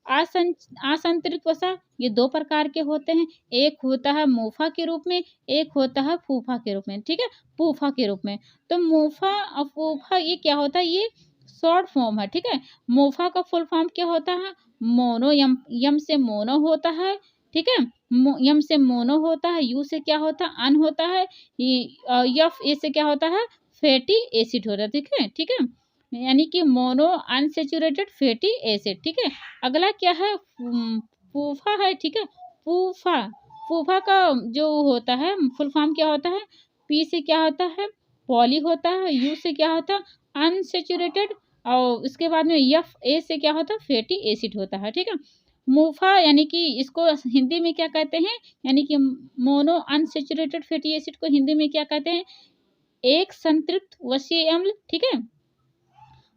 असंतृप्त वसा ये दो प्रकार के होते हैं, एक होता है मोफा के रूप में, एक होता है फूफा के रूप में, ठीक है, फूफा के रूप में। तो मोफा और फूफा ये क्या होता है, ये शॉर्ट फॉर्म है, ठीक है। मोफा का फुल फॉर्म क्या होता है, मोनो, यम यम से मोनो होता है, ठीक है। यम से मोनो होता है, यू से क्या होता है, अन होता है, यफ ए से क्या होता है, फैटी एसिड होता है, ठीक है। यानी कि मोनो अनसैचुरेटेड फैटी एसिड, ठीक है। अगला क्या है, फूफा है, ठीक है। फूफा, फूफा का जो होता है फुल फॉर्म क्या होता है, पी से क्या होता है, पॉली होता है, यू से क्या होता है, अनसैचुरेटेड, और उसके बाद में एफ ए से क्या होता है, फैटी एसिड होता है, ठीक है। मूफा यानी कि इसको हिंदी में क्या कहते हैं, यानी कि मोनो अनसैचुरेटेड फैटी एसिड को हिंदी में क्या कहते हैं, एक संतृप्त वसीय अम्ल, ठीक है।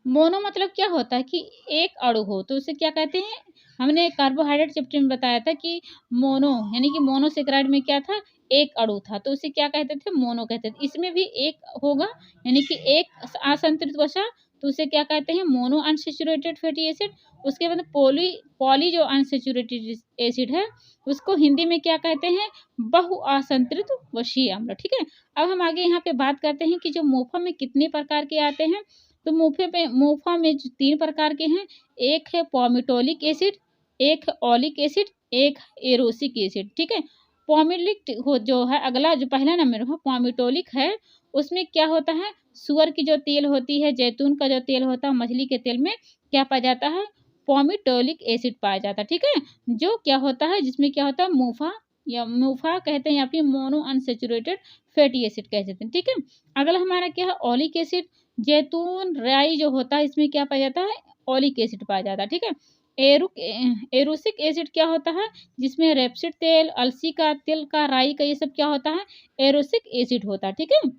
मोनो मतलब क्या होता है कि एक अणु हो, तो उसे क्या कहते हैं, हमने कार्बोहाइड्रेट चैप्टर में बताया था कि मोनो यानी कि मोनोसेकेराइड में क्या था, एक अणु था, तो उसे क्या कहते थे, मोनो कहते थे। इसमें भी एक होगा, यानी कि एक असंतृप्त वसा, तो उसे क्या कहते हैं, मोनो अनसैचुरेटेड फैटी एसिड। उसके बाद पॉली पॉली जो अनसैचुरेटेड एसिड है, उसको हिंदी में क्या कहते हैं, बहु असंतृप्त वसीय अम्ल, ठीक है। अब हम आगे यहाँ पे बात करते हैं कि जो मोफा में कितने प्रकार के आते हैं। तो मोफा में जो 3 प्रकार के हैं, एक है पॉमिटोलिक एसिड, एक है ओलिक एसिड, एक है एरोसिक एसिड, ठीक है। पॉमिलिक हो जो है, अगला जो पहला नंबर है पॉमिटोलिक है, उसमें क्या होता है, सुअर की जो तेल होती है, जैतून का जो तेल होता है, मछली के तेल में क्या पाया जाता है, पॉमिटोलिक एसिड पाया जाता है, ठीक है। जो क्या होता है, जिसमें क्या होता है, मोफा या मोफा कहते हैं, या फिर मोनो अनसैचुरेटेड फैटी एसिड कहते हैं, ठीक है। अगला हमारा क्या है, ओलिक एसिड, जैतून राई जो होता है, इसमें क्या पाया जाता है, ओलिक एसिड पाया जाता है, ठीक है। एरोसिक एसिड क्या होता है, जिसमें रेपसीड तेल, अलसी का तिल का, राई का, ये सब क्या होता है, एरोसिक एसिड होता है, ठीक है।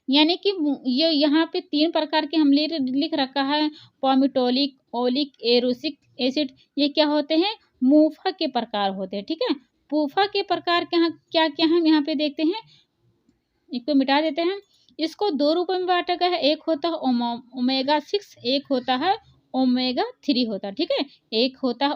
यानी कि ये यहाँ पे 3 प्रकार के हम लिख रखा है, पॉमिटोलिक, ओलिक, एरोसिक एसिड, ये क्या होते हैं, मूफा के प्रकार होते हैं, ठीक है। पूफा के प्रकार क्या क्या हम यहाँ पे देखते हैं, इसको मिटा देते हैं। इसको 2 रूपों में बाँटा गया है, एक होता है ओमेगा 6, एक होता है ओमेगा 3 होता है, ठीक है। एक होता है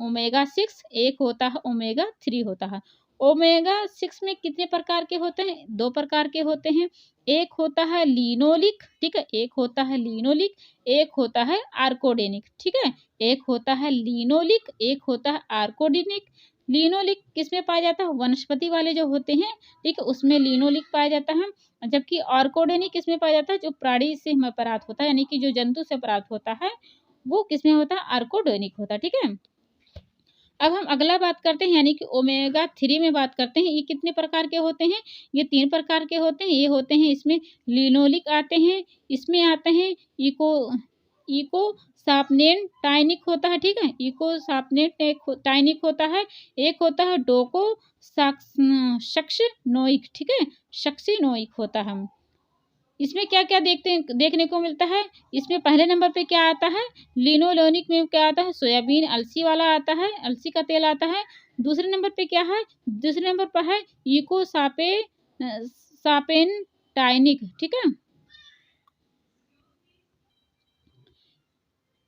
ओमेगा 6, एक होता है ओमेगा 3 होता है। ओमेगा 6 में कितने प्रकार के होते हैं, 2 प्रकार के होते हैं। एक होता है लिनोलिक, ठीक है, एक होता है लिनोलिक, एक होता है आर्कोडेनिक, ठीक है। एक होता है लिनोलिक, एक होता है आर्कोडेनिक। लिनोलिक किसमें पाया जाता है, वनस्पति वाले जो होते हैं, ठीक है, उसमें लिनोलिक पाया जाता है। जबकि ऑर्कोडेनिक किसमें पाया जाता है, जो प्राणी से हमें प्राप्त होता है, यानी कि जो जंतु से प्राप्त होता है, वो किसमें होता है, आर्कोडेनिक होता है, ठीक है। अब हम अगला बात करते हैं यानी कि ओमेगा 3 में बात करते हैं। ये कितने प्रकार के होते हैं? ये 3 प्रकार के होते हैं। ये होते हैं इसमें लिनोलिक आते हैं, इसमें आते हैं इको इकोसापोनेट टायनिक होता है, ठीक है? इकोसापोनेट एक टायनिक होता है, एक होता है डोको सक्सिनोइक, ठीक है? सक्सिनोइक होता है। इसमें क्या-क्या देखने को मिलता है? इसमें पहले नंबर पे क्या आता है? लिनोलेनिक में क्या आता है? सोयाबीन, अलसी वाला आता है, अलसी का तेल आता है। दूसरे नंबर पे क्या है? दूसरे नंबर पर है सापेनटाइनिक, ठीक है?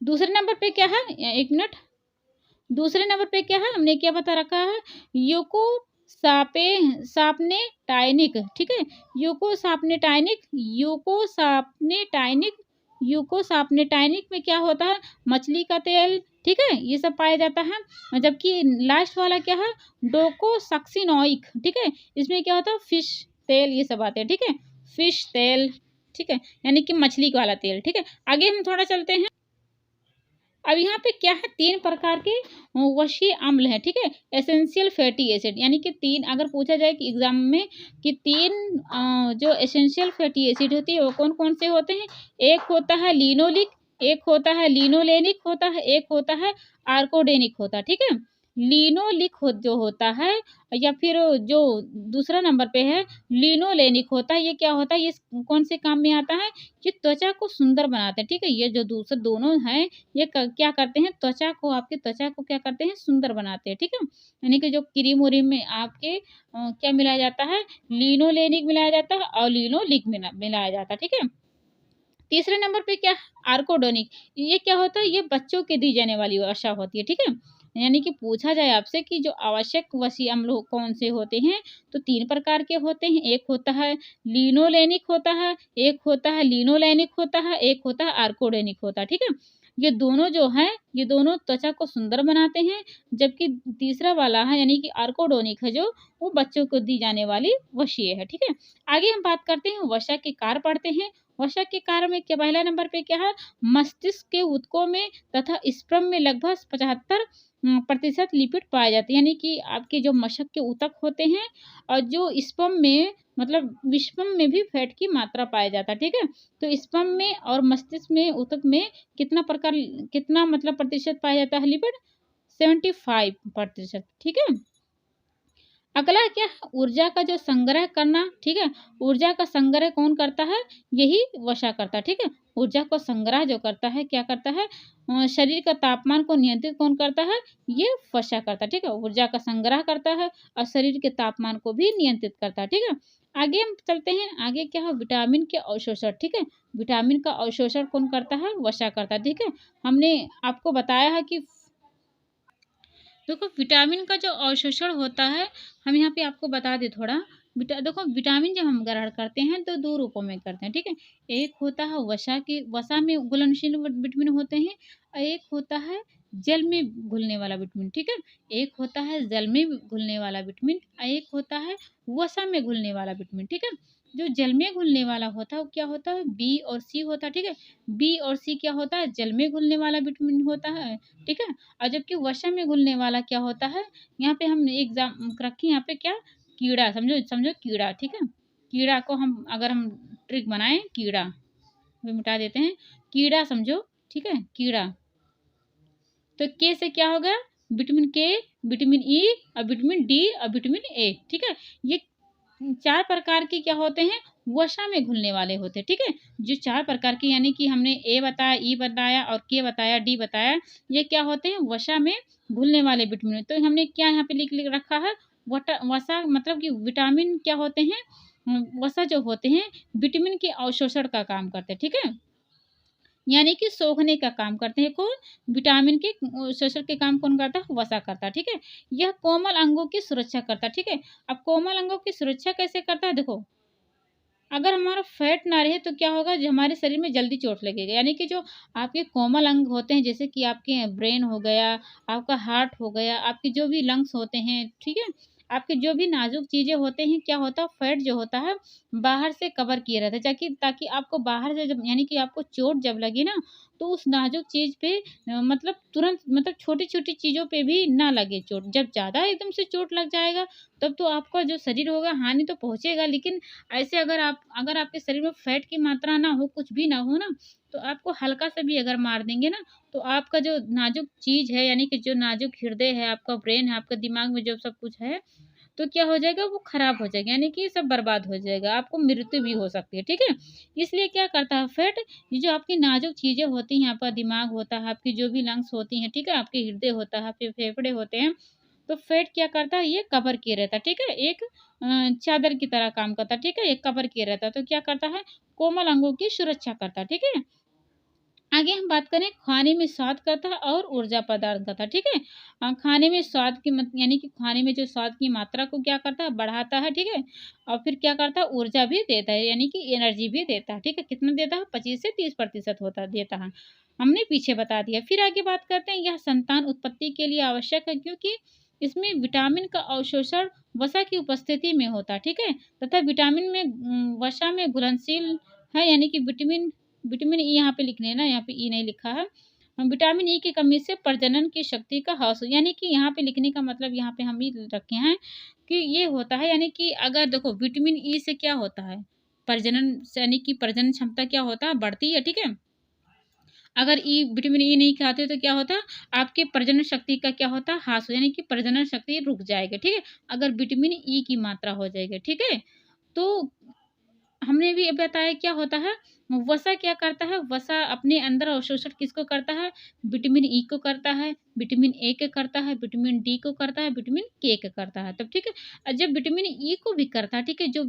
दूसरे नंबर पे क्या है? 1 मिनट। दूसरे नंबर पे क्या है? हमने क्या बता रखा है? यूको सापे सापनेटाइनिक, ठीक है? यूकोसापनेटाइनिक यूकोसापनेटाइनिक में क्या होता है? मछली का तेल, ठीक है? ये सब पाया जाता है। और जबकि लास्ट वाला क्या है? डोकोसक्सिनोइक, ठीक है? इसमें क्या होता है? फिश तेल ये सब आते हैं, ठीक है? फिश तेल, ठीक है? यानी कि मछली वाला तेल, ठीक है? आगे हम थोड़ा चलते हैं। अब यहाँ पे क्या है? 3 प्रकार के वशीय अम्ल हैं, ठीक है? एसेंशियल फैटी एसिड यानी कि 3 अगर पूछा जाए कि एग्ज़ाम में कि 3 जो एसेंशियल फैटी एसिड होती है वो कौन-कौन से होते हैं? एक होता है लिनोलिक, एक होता है लिनोलेनिक होता है, एक होता है आर्कोडेनिक होता है, ठीक है? लिनोलिक जो होता है या फिर जो दूसरा नंबर पे है लिनोलेनिक होता है, ये क्या होता है? ये कौन से काम में आता है? ये त्वचा को सुंदर बनाते हैं, ठीक है? ये जो दूसरे दोनों हैं ये क्या करते हैं? आपकी त्वचा को क्या करते हैं? सुंदर बनाते हैं, ठीक है? यानी कि जो क्रीम व्रीम में आपके क्या मिलाया जाता है? लिनोलेनिक मिलाया जाता है और लिनोलिक मिलाया जाता है, ठीक है? तीसरे नंबर पे क्या है? आर्कोडोनिक। ये क्या होता है? ये बच्चों के दी जाने वाली वसा होती है, ठीक है? यानी कि पूछा जाए आपसे कि जो आवश्यक वसीय अम्ल कौन से होते हैं, तो 3 प्रकार के होते हैं। एक होता है लिनोलेनिक होता है, एक होता है लिनोलेनिक होता है, एक होता है आर्कोडेनिक होता है, ठीक है? ये दोनों जो हैं, ये दोनों त्वचा को सुंदर बनाते हैं, जबकि तीसरा वाला है यानी कि आर्कोडोनिक है जो, वो बच्चों को दी जाने वाली वसीय है, ठीक है? आगे हम बात करते हैं वसा के कार्य पढ़ते हैं। वसा के कार्य में क्या पहला नंबर पे क्या है? मस्तिष्क के ऊतकों में तथा स्पर्म में लगभग 75 प्रतिशत लिपिड पाए जाते हैं। यानी कि आपके जो मशक के ऊतक होते हैं और जो स्पर्म में मतलब स्पर्म में भी फैट की मात्रा पाया जाता है, ठीक है? तो स्पर्म में और मस्तिष्क में ऊतक में कितना मतलब प्रतिशत पाया जाता है लिपिड? 75%, ठीक है? अगला क्या है? ऊर्जा का जो संग्रह करना, ठीक है? ऊर्जा का संग्रह कौन करता है? यही वसा करता है, ठीक है? ऊर्जा को संग्रह जो करता है, क्या करता है? शरीर का तापमान को नियंत्रित कौन करता है? ये वसा करता है, ठीक है? ऊर्जा का संग्रह करता है और शरीर के तापमान को भी नियंत्रित करता है, ठीक है? आगे हम चलते हैं, आगे क्या है? विटामिन के अवशोषण, ठीक है? विटामिन का अवशोषण कौन करता है? वसा करता है, ठीक है? हमने आपको बताया है कि देखो विटामिन का जो अवशोषण होता है, हम यहाँ पे आपको बता दें थोड़ा। देखो विटामिन जब हम ग्रहण करते हैं तो 2 रूपों में करते हैं, ठीक है? एक होता है वसा में घुलनशील विटामिन होते हैं और एक होता है जल में घुलने वाला विटामिन, ठीक है? एक होता है जल में घुलने वाला विटामिन और एक होता है वसा में घुलने वाला विटामिन, ठीक है? जो जल में घुलने वाला होता है वो क्या होता है? बी और सी होता है, ठीक है? बी और सी क्या होता है? जल में घुलने वाला विटामिन होता है, ठीक है? और जबकि वसा में घुलने वाला क्या होता है? यहाँ पे हम एग्जाम रखें यहाँ पे क्या? कीड़ा, समझो समझो कीड़ा, ठीक है? कीड़ा को हम ट्रिक बनाएं, कीड़ा भी मिटा देते हैं, कीड़ा समझो, ठीक है? कीड़ा तो के से क्या हो गया? विटामिन के, विटामिन ई और विटामिन डी और विटामिन ए, ठीक है? ये 4 प्रकार के क्या होते हैं? वसा में घुलने वाले होते हैं, ठीक है? जो 4 प्रकार के यानी कि हमने ए बताया, ई बताया और के बताया, डी बताया, ये क्या होते हैं? वसा में घुलने वाले विटामिन। तो हमने क्या यहाँ पे लिख रखा है? वसा मतलब कि विटामिन क्या होते हैं? वसा जो होते हैं विटामिन के अवशोषण का काम करते हैं, ठीक है? यानी कि सोखने का काम करते हैं कौन? विटामिन के शोषण के काम कौन करता है? वसा करता है, ठीक है? यह कोमल अंगों की सुरक्षा करता है, ठीक है? अब कोमल अंगों की सुरक्षा कैसे करता है? देखो, अगर हमारा फैट ना रहे तो क्या होगा? जो हमारे शरीर में जल्दी चोट लगेगा। यानी कि जो आपके कोमल अंग होते हैं जैसे कि आपके ब्रेन हो गया, आपका हार्ट हो गया, आपके जो भी लंग्स होते हैं, ठीक है? आपके जो भी नाजुक चीज़ें होते हैं, क्या होता है? फैट जो होता है बाहर से कवर किए रहता है ताकि ताकि आपको बाहर से जब यानी कि आपको चोट जब लगी ना, तो उस नाजुक चीज़ पे मतलब तुरंत मतलब छोटी-छोटी चीज़ों पे भी ना लगे चोट। जब ज़्यादा एकदम से चोट लग जाएगा, तब तो आपका जो शरीर होगा हानि तो पहुँचेगा, लेकिन ऐसे अगर आपके शरीर में फैट की मात्रा ना हो, कुछ भी ना हो ना, तो आपको हल्का सा भी अगर मार देंगे ना, तो आपका जो नाजुक चीज़ है, यानी कि जो नाजुक हृदय है, आपका ब्रेन है, आपका दिमाग में जो सब कुछ है, तो क्या हो जाएगा, वो खराब हो जाएगा, यानी कि ये सब बर्बाद हो जाएगा, आपको मृत्यु भी हो सकती है, ठीक है? इसलिए क्या करता है फैट, ये जो आपकी नाजुक चीज़ें होती हैं, आपका दिमाग होता है, आपकी जो भी लंग्स होती हैं, ठीक है? आपके हृदय होता है, आपके फेफड़े होते हैं, तो फैट क्या करता है, ये कवर किए रहता है, ठीक है? एक चादर की तरह काम करता है, ठीक है? ये कवर किए रहता है, तो क्या करता है, कोमल अंगों की सुरक्षा करता है, ठीक है? आगे हम बात करें, खाने में स्वाद करता है और ऊर्जा प्रदान करता है, ठीक है? खाने में स्वाद की यानी कि खाने में जो स्वाद की मात्रा को क्या करता है, बढ़ाता है, ठीक है? और फिर क्या करता है, ऊर्जा भी देता है, यानी कि एनर्जी भी देता है, ठीक है? कितना देता है, 25 से 30% होता देता है। हमने पीछे बता दिया। फिर आगे बात करते हैं, यह संतान उत्पत्ति के लिए आवश्यक है, क्योंकि इसमें विटामिन का अवशोषण वसा की उपस्थिति में होता है, ठीक है? तथा विटामिन में वसा में घुलनशील है, यानी कि विटामिन विटामिन ई यहाँ पे लिखने हैं ना, यहाँ पे ई नहीं लिखा है। विटामिन ई की कमी से प्रजनन की शक्ति का ह्रास हो, यानी कि यहाँ पे लिखने का मतलब यहाँ पे हम ये रखे हैं कि ये होता है, यानी कि अगर देखो विटामिन ई से क्या होता है, प्रजनन यानी कि प्रजनन क्षमता क्या होता है, बढ़ती है, ठीक है? अगर विटामिन ई नहीं खाते तो क्या होता है, आपके प्रजनन शक्ति का क्या होता है, ह्रास हो, यानी कि प्रजनन शक्ति रुक जाएगी, ठीक है? अगर विटामिन ई की मात्रा हो जाएगी, ठीक है? तो हमने भी बताया क्या होता है, वसा क्या करता है, वसा अपने अंदर अवशोषण किसको करता है, विटामिन ई को करता है, विटामिन ए को करता है, विटामिन डी को करता है, विटामिन के को करता है, तब ठीक है। जब विटामिन ई को भी करता है, ठीक है, जो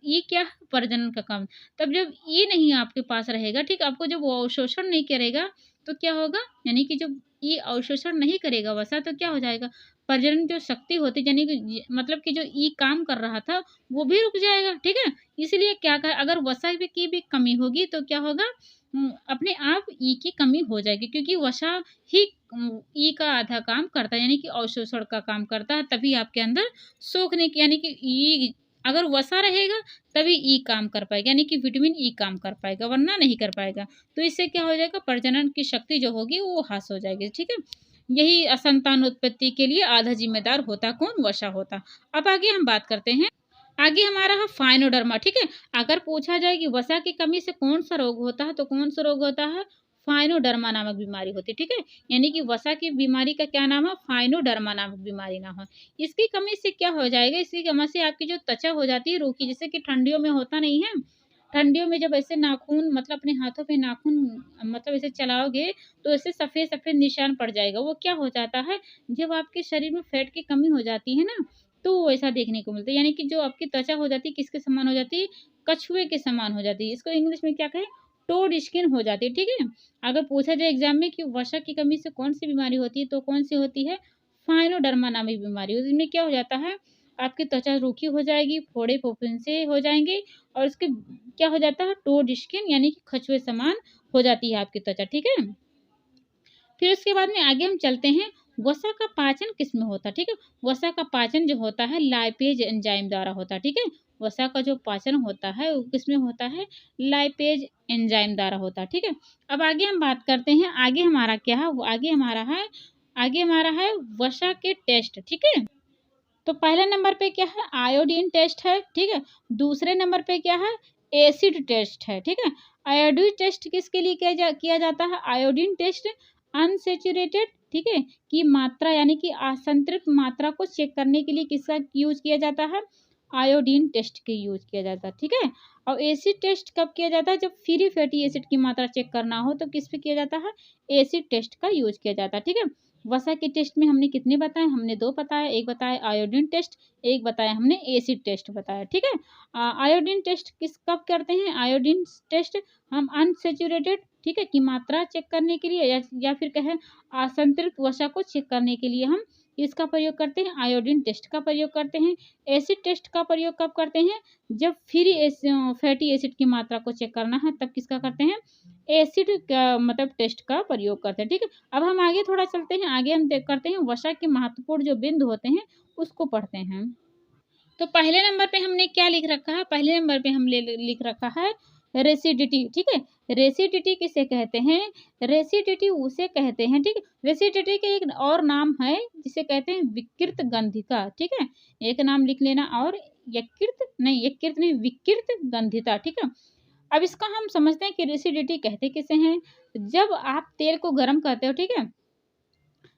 ई क्या है, प्रजनन का काम, तब जब ई नहीं आपके पास रहेगा, ठीक, आपको जब वो अवशोषण नहीं करेगा, तो क्या होगा, यानी कि जब ई अवशोषण नहीं करेगा वसा, तो क्या हो जाएगा, प्रजनन जो शक्ति होती है, यानी कि मतलब कि जो ई काम कर रहा था, वो भी रुक जाएगा, ठीक है। इसलिए क्या कहा, अगर वसा की भी कमी होगी तो क्या होगा, अपने आप ई की कमी हो जाएगी, क्योंकि वसा ही ई का आधा काम करता है, यानी कि अवशोषण का काम करता है, तभी आपके अंदर सोखने की, यानी कि ई अगर वसा रहेगा तभी ई काम कर पाएगा, यानी कि विटामिन ई काम कर पाएगा, वरना नहीं कर पाएगा। तो इससे क्या हो जाएगा, प्रजनन की शक्ति जो होगी वो ह्रास हो जाएगी, ठीक है। यही असंतान उत्पत्ति के लिए आधा जिम्मेदार होता कौन, वसा होता। अब आगे हम बात करते हैं, आगे हमारा है फाइनोडर्मा, ठीक है। अगर पूछा जाए कि वसा की कमी से कौन सा रोग होता है, तो कौन सा रोग होता है, फाइनोडर्मा नामक बीमारी होती है, ठीक है। यानी कि वसा की बीमारी का क्या नाम है, फाइनोडर्मा नामक बीमारी नाम है। इसकी कमी से क्या हो जाएगा, इसकी कमी से आपकी जो त्वचा हो जाती है रूखी, जैसे कि ठंडियों में होता नहीं है, ठंडियों में जब ऐसे नाखून मतलब अपने हाथों पे नाखून मतलब ऐसे चलाओगे, तो ऐसे सफ़ेद सफ़ेद निशान पड़ जाएगा। वो क्या हो जाता है, जब आपके शरीर में फैट की कमी हो जाती है ना, तो वो ऐसा देखने को मिलता है, यानी कि जो आपकी त्वचा हो जाती है किसके समान हो जाती है, कछुए के समान हो जाती है। इसको इंग्लिश में क्या कहें, टोड स्किन हो जाती है, ठीक है। अगर पूछा जाए एग्जाम में कि वसा की कमी से कौन सी बीमारी होती है, तो कौन सी होती है, फाइनोडर्मा नामक बीमारी। उसमें क्या हो जाता है, आपकी त्वचा रूखी हो जाएगी, फोड़े फुंफुंसे हो जाएंगे, और उसके क्या हो जाता है, टोड स्किन, यानी कि कछुए समान हो जाती है आपकी त्वचा, ठीक है। फिर उसके बाद में आगे हम चलते हैं, वसा का पाचन किसमें होता है, ठीक है। वसा का पाचन जो होता है लाइपेज एंजाइम द्वारा होता है, ठीक है। वसा का जो पाचन होता है वो किसमें होता है, लाइपेज एंजाइम द्वारा होता है, ठीक है। अब आगे हम बात करते हैं, आगे हमारा क्या है, वो आगे हमारा है वसा के टेस्ट, ठीक है। तो पहले नंबर पे क्या है, आयोडीन टेस्ट है, ठीक है। दूसरे नंबर पे क्या है, एसिड टेस्ट है, ठीक है। आयोडीन टेस्ट किसके लिए किया जाता है, आयोडीन टेस्ट अनसेचुरेटेड, ठीक है, की मात्रा, यानी कि असंतृप्त मात्रा को चेक करने के लिए किसका यूज किया जाता है, आयोडीन टेस्ट के यूज किया जाता है, ठीक है। और एसिड टेस्ट कब किया जाता है, जब फ्री फैटी एसिड की मात्रा चेक करना हो, तो किस पे किया जाता है, एसिड टेस्ट का यूज किया जाता है, ठीक है। वसा के टेस्ट में हमने कितने बताए, हमने 2 बताए, एक बताया आयोडीन टेस्ट, एक बताया हमने एसिड टेस्ट बताया, ठीक है। आयोडीन टेस्ट कब करते हैं, आयोडीन टेस्ट हम अनसेचुरेटेड, ठीक है, की मात्रा चेक करने के लिए, या फिर कहें असंतृप्त वसा को चेक करने के लिए हम इसका प्रयोग करते हैं, आयोडीन टेस्ट का प्रयोग करते हैं। एसिड टेस्ट का प्रयोग कब करते हैं, जब फ्री फैटी एसिड की मात्रा को चेक करना है, तब किसका करते हैं, एसिड का मतलब टेस्ट का प्रयोग करते हैं, ठीक है। अब हम आगे थोड़ा चलते हैं, आगे हम देख करते हैं वसा के महत्वपूर्ण जो बिंदु होते हैं उसको पढ़ते हैं। तो पहले नंबर पे हमने क्या लिख रखा है, पहले नंबर पे हम लिख रखा है रेसिडिटी, ठीक है। रेसिडिटी किसे कहते हैं? रेसिडिटी उसे कहते हैं, ठीक है? रेसिडिटी के एक और नाम है जिसे कहते हैं विकृत गंधिका, ठीक है? एक नाम लिख लेना और यकृत नहीं विकृत गंधिता, ठीक है? अब इसका हम समझते हैं कि रेसिडिटी कहते किसे हैं? जब आप तेल को गरम करते हो, ठीक है?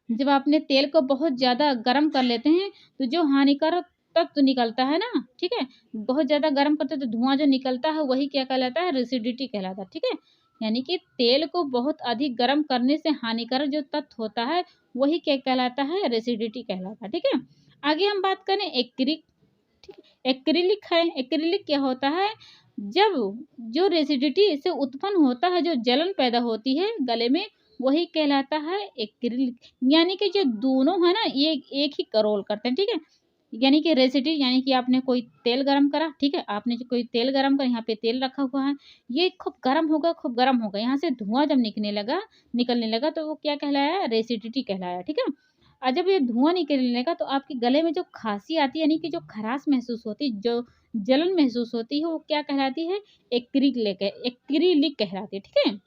जब आपने तेल को बहुत ज़्यादा गरम कर लेते हैं, तो जो हानिकारक तत्व निकलता है ना, ठीक है? बहुत ज़्यादा गरम करते हैं तो धुआँ जो निकलता है वही क्या कहलाता है? रेसिडिटी कहलाता है, ठीक है? यानी कि तेल को बहुत अधिक गरम करने से हानिकारक जो तत्व होता है, वही क्या कहलाता है? रेसिडिटी कहलाता है, ठीक है? आगे हम बात करें एक्रिक, ठीक है? एक्रिलिक है, एक्रिलिक क्या होता है? जब जो रेसिडिटी से उत्पन्न होता है, जो जलन पैदा होती है गले में, वही कहलाता है एक्रिलिक। यानी कि जो दोनों है ना, ये एक ही का रोल करते हैं, ठीक है? यानी कि रेसिडी यानी कि आपने कोई तेल गरम करा, ठीक है? आपने जो कोई तेल गरम करा, यहाँ पे तेल रखा हुआ है, ये खूब गरम होगा, यहाँ से धुआँ जब निकलने लगा तो वो क्या कहलाया? रेसिडिटी कहलाया, ठीक है? और जब ये धुआँ निकलने लगा तो आपके गले में जो खाँसी आती है, यानी कि जो खराश महसूस होती है, जो जलन महसूस होती है, वो क्या कहलाती है? एक्रिलिक कहलाती है, ठीक है?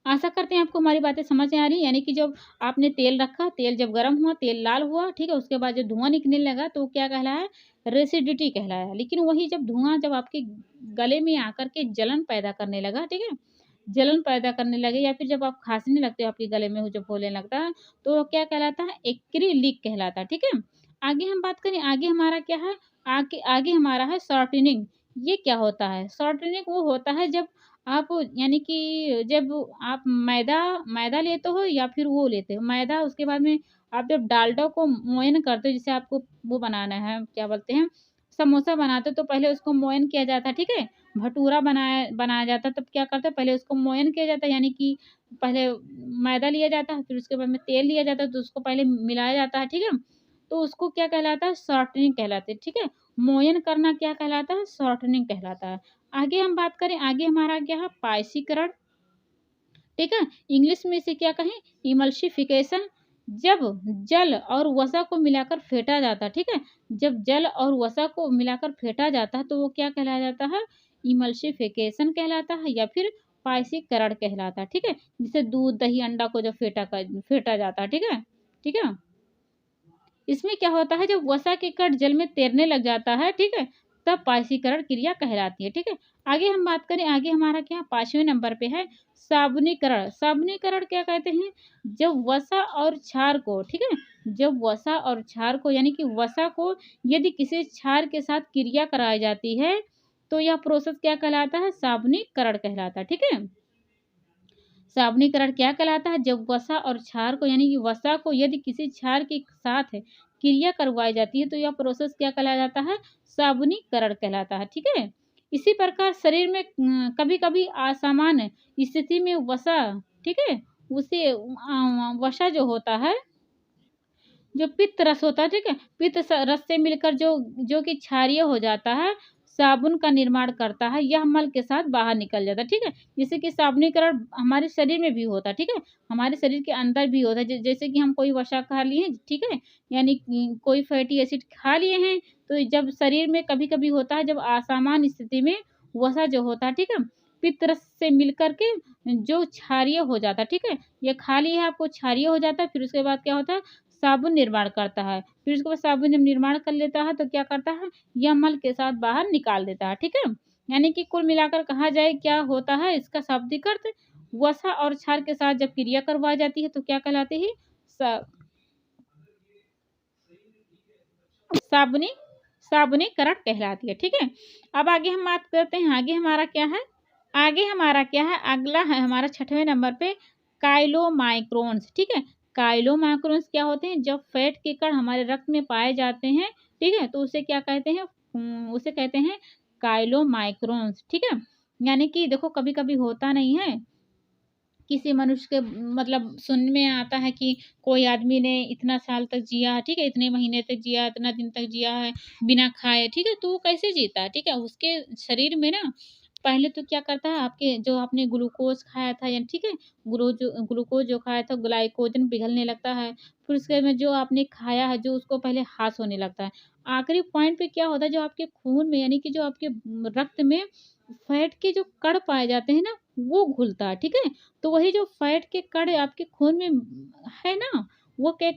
आशा करते हैं आपको हमारी बातें समझ में आ रही हैं। यानी कि जब आपने तेल रखा, तेल जब गर्म हुआ, तेल लाल हुआ, ठीक है? उसके बाद जब धुआँ निकलने लगा तो वो क्या कहलाया? रेसिडिटी कहलाया। लेकिन वही जब धुआँ जब आपके गले में आकर के जलन पैदा करने लगा, ठीक है? जलन पैदा करने लगे या फिर जब आप खाँसने लगते हो, आपके गले में वो जब होने लगता है, तो वो क्या कहलाता है? एक्रिलिक कहलाता है, ठीक है? आगे हम बात करें, आगे हमारा क्या है? आगे आगे हमारा है शॉर्टनिंग। ये क्या होता है? शॉर्टनिंग वो होता है जब आप यानी कि जब आप मैदा मैदा लेते हो या फिर वो लेते हो मैदा, उसके बाद में आप जब डालडा को मोयन करते हो, जैसे आपको वो बनाना है, क्या बोलते हैं, समोसा बनाते हो, तो पहले उसको मोयन किया जाता है, ठीक है? भटूरा बनाया बनाया जाता है, तब क्या करते हैं, पहले उसको मोयन किया जाता है, यानी कि पहले मैदा लिया जाता है, फिर उसके बाद में तेल लिया जाता है, तो उसको पहले मिलाया जाता है, ठीक है? तो उसको क्या कहलाता है? शॉर्टनिंग कहलाते हैं, ठीक है? मोयन करना क्या कहलाता है? शॉर्टनिंग कहलाता है। आगे हम बात करें, आगे हमारा क्या है? पायसीकरण, ठीक है? इंग्लिश में इसे क्या कहें? इमल्सिफिकेशन। जब जल और वसा को मिलाकर फेंटा जाता है, ठीक है? जब जल और वसा को मिलाकर फेंटा जाता है, तो वो क्या कहलाया जाता है? इमल्सिफिकेशन कहलाता है या फिर पायसीकरण कहलाता है, ठीक है? जिसे दूध, दही, अंडा को जब फेंटा जाता है, ठीक है? ठीक है? इसमें क्या होता है, जब वसा के कण जल में तैरने लग जाता है, ठीक है? तब पायसीकरण क्रिया कहलाती है, ठीक है? आगे हम बात करें, आगे हमारा क्या 5वें नंबर पे है साबुनीकरण। साबुनीकरण क्या कहते हैं? जब वसा और क्षार को, ठीक है? जब वसा और क्षार को यानी कि वसा को यदि किसी क्षार के साथ क्रिया कराई जाती है, तो यह प्रोसेस क्या कहलाता है? साबुनीकरण कहलाता है, ठीक है? साबुनीकरण क्या कहलाता है? जब वसा और क्षार को यानी कि वसा को यदि किसी क्षार के साथ क्रिया करवाई जाती है, तो यह प्रोसेस क्या कहलाया जाता है? साबुनीकरण कहलाता है, ठीक है? इसी प्रकार शरीर में कभी-कभी असामान्य स्थिति में वसा, ठीक है? उसे वसा जो होता है, जो पित्त रस होता है, ठीक है? पित्त रस से मिलकर जो कि क्षारीय हो जाता है, साबुन का निर्माण करता है, यह मल के साथ बाहर निकल जाता है, ठीक है? जैसे कि साबुनीकरण हमारे शरीर में भी होता है, ठीक है? हमारे शरीर के अंदर भी होता है, जैसे कि हम कोई वसा खा लिए, ठीक है? यानी कि कोई फैटी एसिड खा लिए हैं, तो जब शरीर में कभी-कभी होता है, जब असामान्य स्थिति में वसा जो होता है, ठीक है? पित्त रस से मिलकर के जो क्षारीय हो जाता है, ठीक है? ये खा लिए है, आपको क्षारीय हो जाता है, फिर उसके बाद क्या होता है? साबुन निर्माण करता है। फिर उसके बाद साबुन जब निर्माण कर लेता है, तो क्या करता है? यह मल के साथ बाहर निकाल देता है, ठीक है? यानी कि कुल मिलाकर कहा जाए क्या होता है इसका शाब्दिक अर्थ? वसा और क्षार के साथ जब क्रिया करवाई जाती है, तो क्या कहलाती है? सा साबुनी साबुनीकरण कहलाती है, ठीक है? अब आगे हम बात करते हैं, आगे हमारा क्या है? आगे हमारा क्या है? अगला है हमारा 6वें नंबर पे काइलोमाइक्रोन्स, ठीक है? काइलोमाइक्रोन्स क्या होते हैं? जब फैट के कण हमारे रक्त में पाए जाते हैं, ठीक है? तो उसे क्या कहते हैं? उसे कहते हैं काइलोमाइक्रोन्स, ठीक है? यानी कि देखो कभी-कभी होता नहीं है, किसी मनुष्य के मतलब सुनने में आता है कि कोई आदमी ने इतना साल तक जिया, ठीक है? इतने महीने तक जिया, इतना दिन तक जिया है, बिना खाए, ठीक है? तो वो कैसे जीता है, ठीक है? उसके शरीर में ना पहले तो क्या करता है, आपके जो आपने ग्लूकोज़ खाया था या ठीक है? ग्लूकोज़ जो खाया था, ग्लाइकोजन पिघलने लगता है। फिर उसके बाद में जो आपने खाया है, जो उसको पहले ह्रास होने लगता है। आखिरी पॉइंट पे क्या होता है, जो आपके खून में यानी कि जो आपके रक्त में फैट के जो कण पाए जाते हैं ना, वो घुलता है, ठीक है? तो वही जो फैट के कण आपके खून में है ना, वो क्या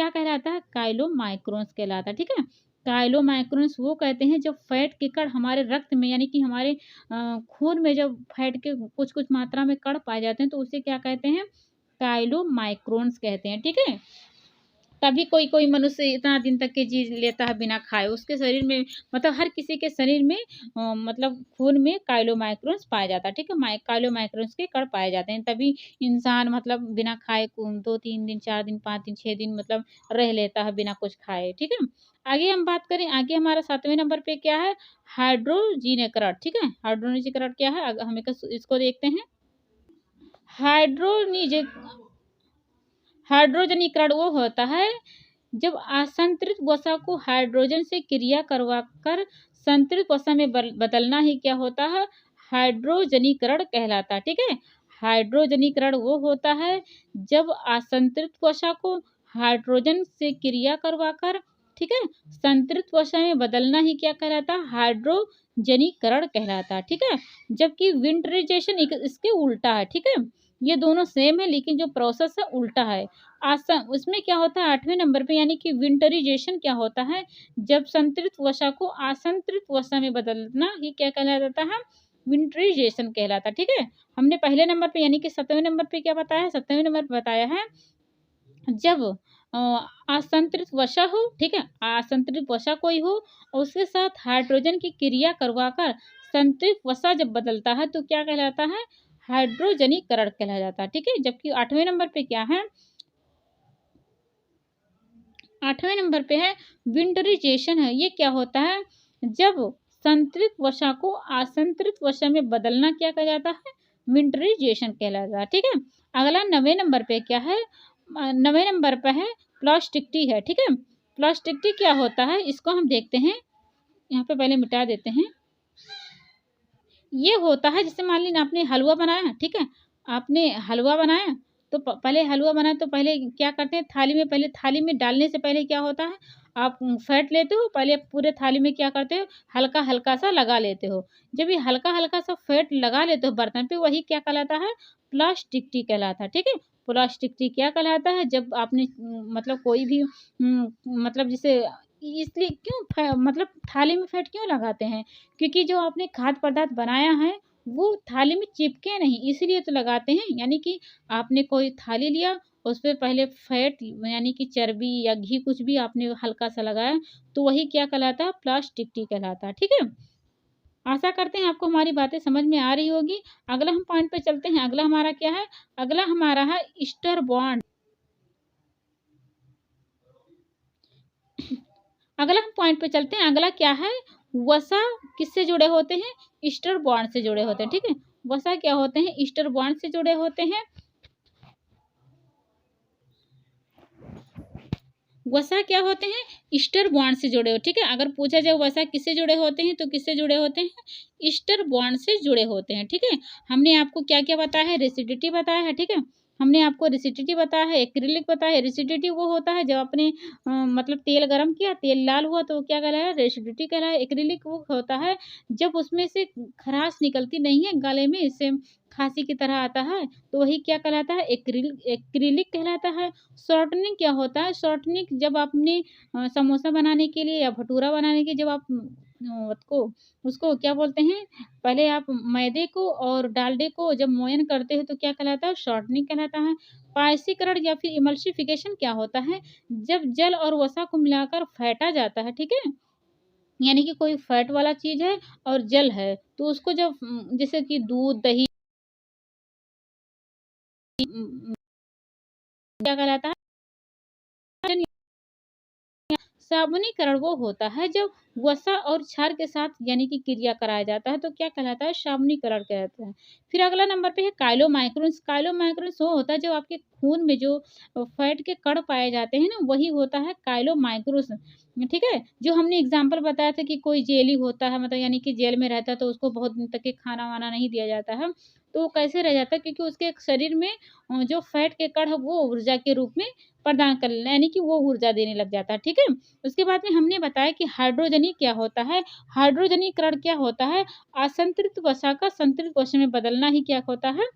कहलाता है? काइलोमाइक्रोन्स कहलाता है, ठीक है? काइलोमाइक्रोन्स वो कहते हैं जब फैट के कण हमारे रक्त में यानी कि हमारे खून में जब फैट के कुछ-कुछ मात्रा में कण पाए जाते हैं तो उसे क्या कहते हैं? काइलोमाइक्रोन्स कहते हैं, ठीक है? तभी कोई-कोई मनुष्य इतना दिन तक के जी लेता है बिना खाए। उसके शरीर में मतलब हर किसी के शरीर में मतलब खून में काइलोमाइक्रोन्स पाया जाता है, ठीक है? काइलोमाइक्रोन्स के कण पाए जाते हैं, तभी इंसान मतलब बिना खाए 2-3 दिन, 4 दिन, 5 दिन, 6 दिन मतलब रह लेता है बिना कुछ खाए, ठीक है? आगे हम बात करें, आगे हमारा 7वें नंबर पे क्या है? हाइड्रोजीनेक्रट, ठीक है? हाइड्रोजीनेक्रट क्या है? हम एक इसको देखते हैं। हाइड्रोनिज हाइड्रोजनीकरण वो होता है जब असंतृप्त वसा को हाइड्रोजन से क्रिया करवाकर संतृप्त वसा में बदलना ही क्या होता है? हाइड्रोजनीकरण कहलाता है, ठीक है? हाइड्रोजनीकरण वो होता है जब असंतृप्त वसा को हाइड्रोजन से क्रिया करवाकर, ठीक है, संतृप्त वसा में बदलना ही क्या कहलाता है? हाइड्रोजनीकरण कहलाता है, ठीक है? जबकि विंटराइजेशन इसके उल्टा है, ठीक है? ये दोनों सेम है लेकिन जो प्रोसेस है उल्टा है। उसमें क्या होता है 8वें नंबर पे यानी कि विंटराइजेशन क्या होता है? जब संतृप्त वसा को असंतृप्त वसा में बदलना ही क्या कहलाता है? विंटराइजेशन कहलाता है, ठीक है? हमने पहले नंबर पे यानी कि 7वें नंबर पे क्या बताया है? 7वें नंबर पे बताया है जब अ, असंतृप्त वसा हो, ठीक है? असंतृप्त वसा कोई हो और उसके साथ हाइड्रोजन की क्रिया करवाकर संतृप्त वसा जब बदलता है तो क्या कहलाता है? हाइड्रोजनीकरण कहलाया जाता है, ठीक है? जबकि 8वें नंबर पे क्या है? 8वें नंबर पे है विंटराइजेशन है। ये क्या होता है? जब संतृप्त वसा को असंतृप्त वसा में बदलना क्या कहा जाता है? विंटराइजेशन कहलाता है, ठीक है? अगला 9वें नंबर पे क्या है? 9वें नंबर पे है प्लास्टिकटी है, ठीक है? प्लास्टिकटी क्या होता है? इसको हम देखते हैं। यहाँ पे पहले मिटा देते हैं। ये होता है जैसे मान लीजिए आपने हलवा बनाया, ठीक है? आपने हलवा बनाया तो पहले हलवा बनाया तो पहले क्या करते हैं थाली में पहले थाली में डालने से पहले क्या होता है आप फेंट लेते हो पहले पूरे थाली में क्या करते हो हल्का-हल्का सा लगा लेते हो। जब ये हल्का-हल्का सा फेंट लगा लेते हो बर्तन पे वही क्या कहलाता है प्लास्टिक टी कहलाता है, ठीक है? प्लास्टिक टी क्या कहलाता है जब आपने मतलब कोई भी मतलब जैसे इसलिए क्यों मतलब थाली में फेंट क्यों लगाते हैं? क्योंकि जो आपने खाद्य पदार्थ बनाया है, वो थाली में चिपके नहीं, इसीलिए तो लगाते हैं। यानी कि आपने कोई थाली लिया, उसपे पहले फैट यानी कि चर्बी या घी कुछ भी आपने हल्का-सा लगाया, तो वही क्या कहलाता है, प्लास्टिक टी कहलाता है, ठीक है? आशा करते हैं आपको हमारी बातें समझ में आ रही होगी। अगला हम पॉइंट पे चलते हैं, अगला हमारा क्या है? अगला हमारा है ईस्टर बॉन्ड। अगला हम पॉइंट पे चलते हैं, अगला क्या है? वसा किससे जुड़े होते हैं? ईस्टर बॉन्ड से जुड़े होते हैं, ठीक है? वसा क्या होते हैं? ईस्टर बॉन्ड से जुड़े होते हैं। वसा क्या होते हैं? ईस्टर बॉन्ड से जुड़े हो, ठीक है? अगर पूछा जाए वसा किससे जुड़े होते हैं, तो किससे जुड़े होते हैं? ईस्टर बॉन्ड से जुड़े होते हैं, ठीक है? हमने आपको क्या-क्या बताया है? रेसिडिटी बताया है, ठीक है? हमने आपको रेसिडिटी बताया है, एक्रिलिक बताया है। रेसिडिटी वो होता है जब आपने मतलब तेल गरम किया, तेल लाल हुआ तो क्या कहलाया? रेसिडिटी कहलाया। एक्रिलिक वो होता है जब उसमें से खराश निकलती नहीं है गले में, इससे खाँसी की तरह आता है, तो वही क्या कहलाता है? एक्रिलिक कहलाता है। शॉर्टनिंग क्या होता है? शॉर्टनिंग जब आपने समोसा बनाने के लिए या भटूरा बनाने के जब आप उसको उसको क्या बोलते हैं? पहले आप मैदे को और डालडे को जब मोयन करते हो तो क्या कहलाता है? शॉर्टनिंग कहलाता है। पायसीकरण या फिर इमल्सिफिकेशन क्या होता है? जब जल और वसा को मिलाकर फेंटा जाता है, ठीक है? यानी कि कोई फैट वाला चीज़ है और जल है, तो उसको जब जैसे कि दूध, दही क्या कहलाता है? साबुनीकरण वो होता है जब वसा और क्षार के साथ यानी कि क्रिया कराया जाता है तो क्या कहलाता है साबुनीकरण कहलाता है। फिर अगला नंबर पे है काइलोमाइक्रोन्स। काइलोमाइक्रोन्स वो होता है जब आपके खून में जो फैट के कण पाए जाते हैं ना वही होता है काइलोमाइक्रोस, ठीक है? जो हमने एग्जाम्पल बताया था कि कोई जेली होता है मतलब यानी कि जेल में रहता है तो उसको बहुत दिन तक के खाना वाना नहीं दिया जाता है तो वो कैसे रह जाता है, क्योंकि उसके शरीर में जो फैट के कण है वो ऊर्जा के रूप में प्रदान कर, यानी कि वो ऊर्जा देने लग जाता है, ठीक है। उसके बाद में हमने बताया कि हाइड्रोजनी क्या होता है, हाइड्रोजनीकरण क्या होता है, असंतृप्त वसा का संतृप्त वसा में बदलना ही क्या होता है,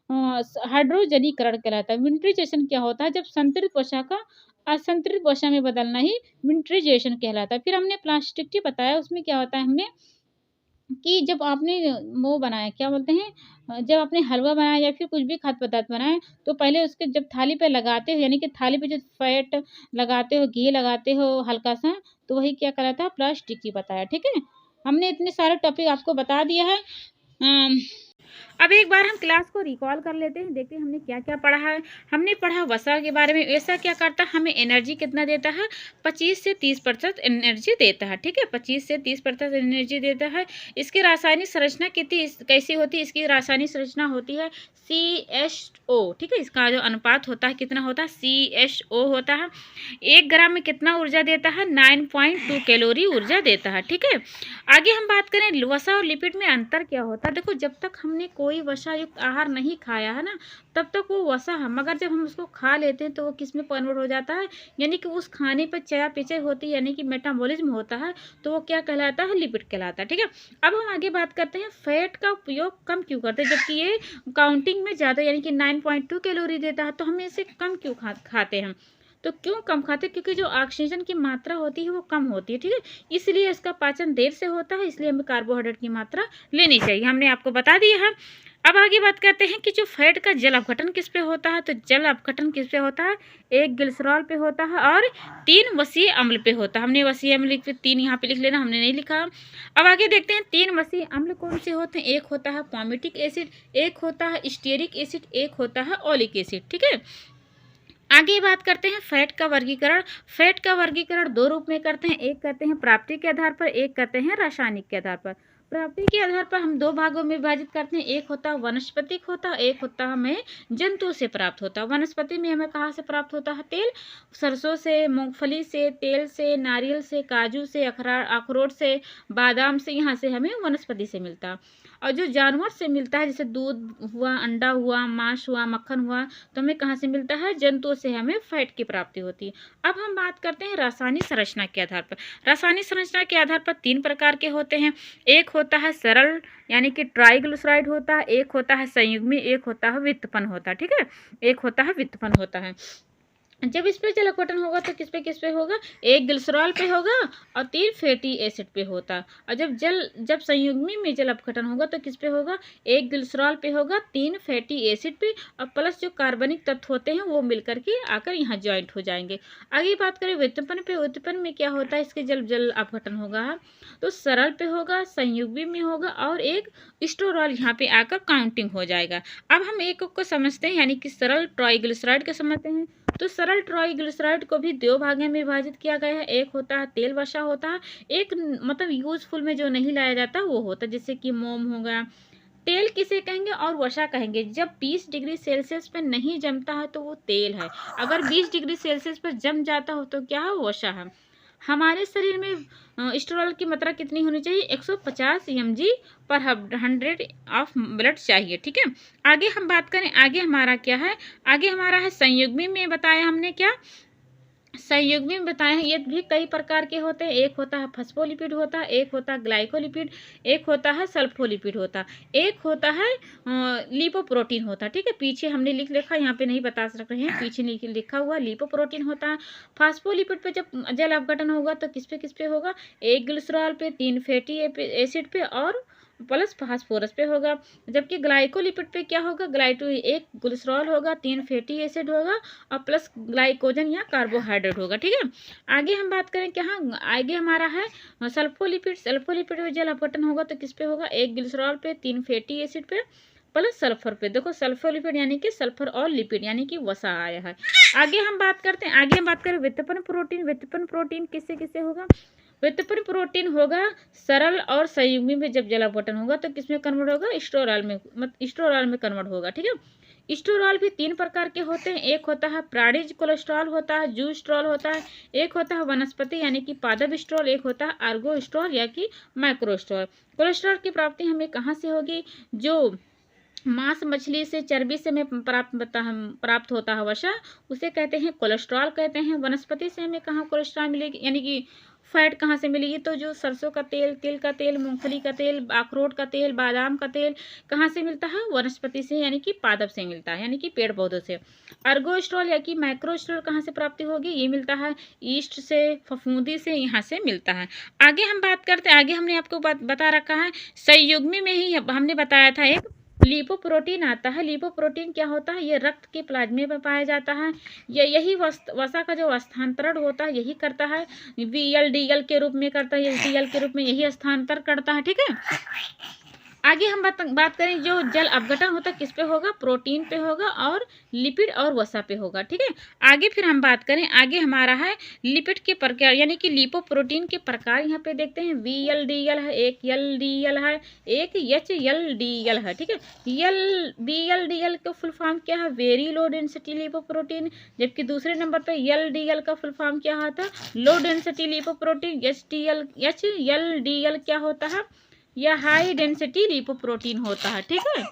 हाइड्रोजनीकरण कहलाता है। विंट्रीजेशन क्या होता है, जब संतृप्त वसा का असंतृप्त वसा में बदलना ही विंट्रीजेशन कहलाता है। फिर हमने प्लास्टिक बताया, उसमें क्या होता है हमने कि जब आपने वो बनाया क्या बोलते हैं, जब आपने हलवा बनाया या फिर कुछ भी खाद्य पदार्थ बनाए, तो पहले उसके जब थाली पे लगाते हो, यानी कि थाली पे जो फैट लगाते हो, घी लगाते हो हल्का सा, तो वही क्या कहलाता है, प्लास्टिक ही बताया, ठीक है। हमने इतने सारे टॉपिक आपको बता दिया है। अब एक बार हम क्लास को रिकॉल कर लेते हैं, देखते हैं हमने क्या क्या पढ़ा है। हमने पढ़ा वसा के बारे में, वसा क्या करता है, हमें एनर्जी कितना देता है, 25 से 30% एनर्जी देता है, ठीक है, 25 से 30% एनर्जी देता है। इसकी रासायनिक संरचना कितनी कैसी होती है, इसकी रासायनिक संरचना होती है CHO, ठीक है, इसका जो अनुपात होता है कितना होता है, CHO होता है। 1 ग्राम में कितना ऊर्जा देता है, 9.2 कैलोरी ऊर्जा देता है, ठीक है। आगे हम बात करें वसा और लिपिड में अंतर क्या होता है। देखो, जब तक हमने कोई वसा युक्त आहार नहीं खाया है ना, तब तक वो वसा है, मगर जब हम उसको खा लेते हैं तो वो किस में कन्वर्ट हो जाता है, यानी कि उस खाने पर चयापचय होती है, यानी कि मेटाबॉलिज्म होता है, तो वो क्या कहलाता है, लिपिड कहलाता है, ठीक है। अब हम आगे बात करते हैं फैट का उपयोग कम क्यों करते हैं, जबकि ये काउंटिंग में ज़्यादा यानी कि 9.2 कैलोरी देता है, तो हम इसे कम क्यों खाते हैं। तो क्यों कम खाते, क्योंकि जो ऑक्सीजन की मात्रा होती है वो कम होती है, ठीक है, इसलिए इसका पाचन देर से होता है, इसलिए हमें कार्बोहाइड्रेट की मात्रा लेनी चाहिए, हमने आपको बता दिया है। अब आगे बात करते हैं कि जो फैट का जल अपघटन किस पे होता है, तो जल अपघटन किस पे होता है, 1 ग्लिसरॉल पे होता है और 3 वसीय अम्ल पे होता है। हमने वसीय अम्ल लिख 3 यहाँ पे लिख लेना, हमने नहीं लिखा। अब आगे देखते हैं 3 वसीय अम्ल कौन से होते हैं, एक होता है पामिटिक एसिड, एक होता है स्टीयरिक एसिड, एक होता है ओलिक एसिड, ठीक है। आगे बात करते हैं फैट का वर्गीकरण। फैट का वर्गीकरण 2 रूप में करते हैं, एक करते हैं प्राप्ति के आधार पर, एक करते हैं रासायनिक के आधार पर। प्राप्ति के आधार पर हम 2 भागों में विभाजित करते हैं, एक होता है वनस्पतिक होता है, एक होता है हमें जंतु से प्राप्त होता है। वनस्पति में हमें कहाँ से प्राप्त होता है, तेल, सरसों से, मूंगफली से, तेल से, नारियल से, काजू से, अखरोट से, बादाम से, यहाँ से हमें वनस्पति से मिलता है। और जो जानवर से मिलता है, जैसे दूध हुआ, अंडा हुआ, मांस हुआ, मक्खन हुआ, तो हमें कहाँ से मिलता है, जंतुओं से हमें फैट की प्राप्ति होती है। अब हम बात करते हैं रासायनिक संरचना के आधार पर। रासायनिक संरचना के आधार पर 3 प्रकार के होते हैं, एक होता है सरल यानी कि ट्राइग्लिसराइड होता है, एक होता है संयुग्मी, एक होता है व्युत्पन्न होता है, ठीक है, एक होता है व्युत्पन्न होता है। जब इस पे जल अपघटन होगा तो किस पे होगा, 1 ग्लिसरॉल पे होगा और 3 फैटी एसिड पे होता। और जब संयुग्मी में जल अपघटन होगा तो किस पे होगा, 1 ग्लिसरॉल पे होगा, 3 फैटी एसिड पे, और प्लस जो कार्बनिक तत्व होते हैं वो मिलकर के आकर यहाँ ज्वाइंट हो जाएंगे। आगे बात करें व्युत्पन्न पे, व्युत्पन्न में क्या होता है, इसके जल अपघटन होगा तो सरल पे होगा, संयुग्मी में होगा और एक स्टोरॉल यहाँ पे आकर काउंटिंग हो जाएगा। अब हम एक को समझते हैं, यानी कि सरल ट्राइग्लिसराइड को समझते हैं। तो सरल ट्राइग्लिसराइड को भी 2 भागों में विभाजित किया गया है, एक होता है तेल वसा होता है, एक मतलब यूजफुल में जो नहीं लाया जाता वो होता है, जैसे कि मोम हो गया। तेल किसे कहेंगे और वसा कहेंगे, जब 20 डिग्री सेल्सियस पर नहीं जमता है तो वो तेल है, अगर 20 डिग्री सेल्सियस पर जम जाता हो तो क्या है, वसा है। हमारे शरीर में स्टेरॉल की मात्रा कितनी होनी चाहिए, 150 mg पर 100 ऑफ ब्लड चाहिए, ठीक है। आगे हम बात करें, आगे हमारा क्या है, आगे हमारा है संयुग्मी में बताया हमने क्या, संयुग्मी में बताए हैं, ये भी कई प्रकार के होते हैं, एक होता है फस्फोलिपिड होता है, एक होता है ग्लाइकोलिपिड, एक होता है सल्फोलिपिड होता, एक होता है लिपोप्रोटीन होता, ठीक है। पीछे हमने लिख लिखा, यहाँ पे नहीं बता सक रहे हैं, पीछे लिखा हुआ लिपोप्रोटीन होता है। फास्फोलिपिड पे जब जल अपघटन होगा तो किस पे होगा, 1 ग्लिसरॉल पे, 3 फैटी एसिड पे और प्लस फास्फोरस पे होगा। जबकि ग्लाइकोलिपिड पे क्या होगा, 1 ग्लिसरॉल होगा, 3 फैटी एसिड होगा और प्लस ग्लाइकोजन या कार्बोहाइड्रेट होगा, ठीक है। आगे हम बात करें क्या, आगे हमारा है सल्फोलिपिड। सल्फोलिपिड में जल अपघटन होगा तो किस पे होगा, 1 ग्लिसरॉल पे, 3 फैटी एसिड पे प्लस सल्फर पे। देखो सल्फोलिपिड यानी कि सल्फर और लिपिड यानी कि वसा आया है। आगे हम बात करते हैं, आगे हम बात करें व्युत्पन्न प्रोटीन। व्युत्पन्न प्रोटीन किससे किससे होगा, व्युत्पन्न प्रोटीन होगा सरल और संयुग्मी में जब जल अपघटन होगा तो किसमें कन्वर्ट होगा, स्टोरॉल में, स्टोरॉल में कन्वर्ट होगा, ठीक है। स्टोरॉल भी 3 प्रकार के होते हैं, एक होता है प्राणिज कोलेस्ट्रॉल होता है, जू स्ट्रॉल होता है, एक होता है वनस्पति यानी कि पादप स्ट्रॉल, एक होता है आर्गोस्ट्रॉल या कि माइक्रोस्ट्रॉल। कोलेस्ट्रॉल की प्राप्ति हमें कहाँ से होगी, जो मांस मछली से चर्बी से हमें प्राप्त होता है वसा, उसे कहते हैं कोलेस्ट्रॉल कहते हैं। वनस्पति से हमें कहाँ कोलेस्ट्रॉल मिलेगी, यानी कि फैट कहाँ से मिलेगी, तो जो सरसों का तेल, तिल का तेल, मूंगफली का तेल, अखरोट का तेल, बादाम का तेल कहाँ से मिलता है, वनस्पति से यानी कि पादप से मिलता है, यानी कि पेड़ पौधों से। अर्गोस्ट्रॉल या कि माइक्रोस्ट्रॉल कहाँ से प्राप्ति होगी, ये मिलता है ईस्ट से, फफूंदी से, यहाँ से मिलता है। आगे हम बात करते हैं, आगे हमने आपको बता रखा है संयुग्मी में ही हमने बताया था एक लिपोप्रोटीन आता है। लिपोप्रोटीन क्या होता है, ये रक्त के प्लाज्मे में पाया जाता है। यही वसा का जो स्थानांतरण होता है यही करता है, VLDL के रूप में करता है, HDL के रूप में यही स्थानांतरण करता है, ठीक है। आगे हम बात करें जो जल अपघटन होता है किस पे होगा, प्रोटीन पे होगा और लिपिड और वसा पे होगा, ठीक है। आगे फिर हम बात करें, आगे हमारा है लिपिड के प्रकार, यानी कि लिपोप्रोटीन के प्रकार। यहाँ पे देखते हैं VLDL है, एक LDL है, एक HLDL है, ठीक है। VLDL का फुल फॉर्म क्या है, वेरी लो डेंसिटी लिपोप्रोटीन, जबकि दूसरे नंबर पे LDL का फुल फॉर्म क्या होता है, लो डेंसिटी लिपोप्रोटीन। HLDL क्या होता है, यह हाई डेंसिटी लिपोप्रोटीन होता है, ठीक है।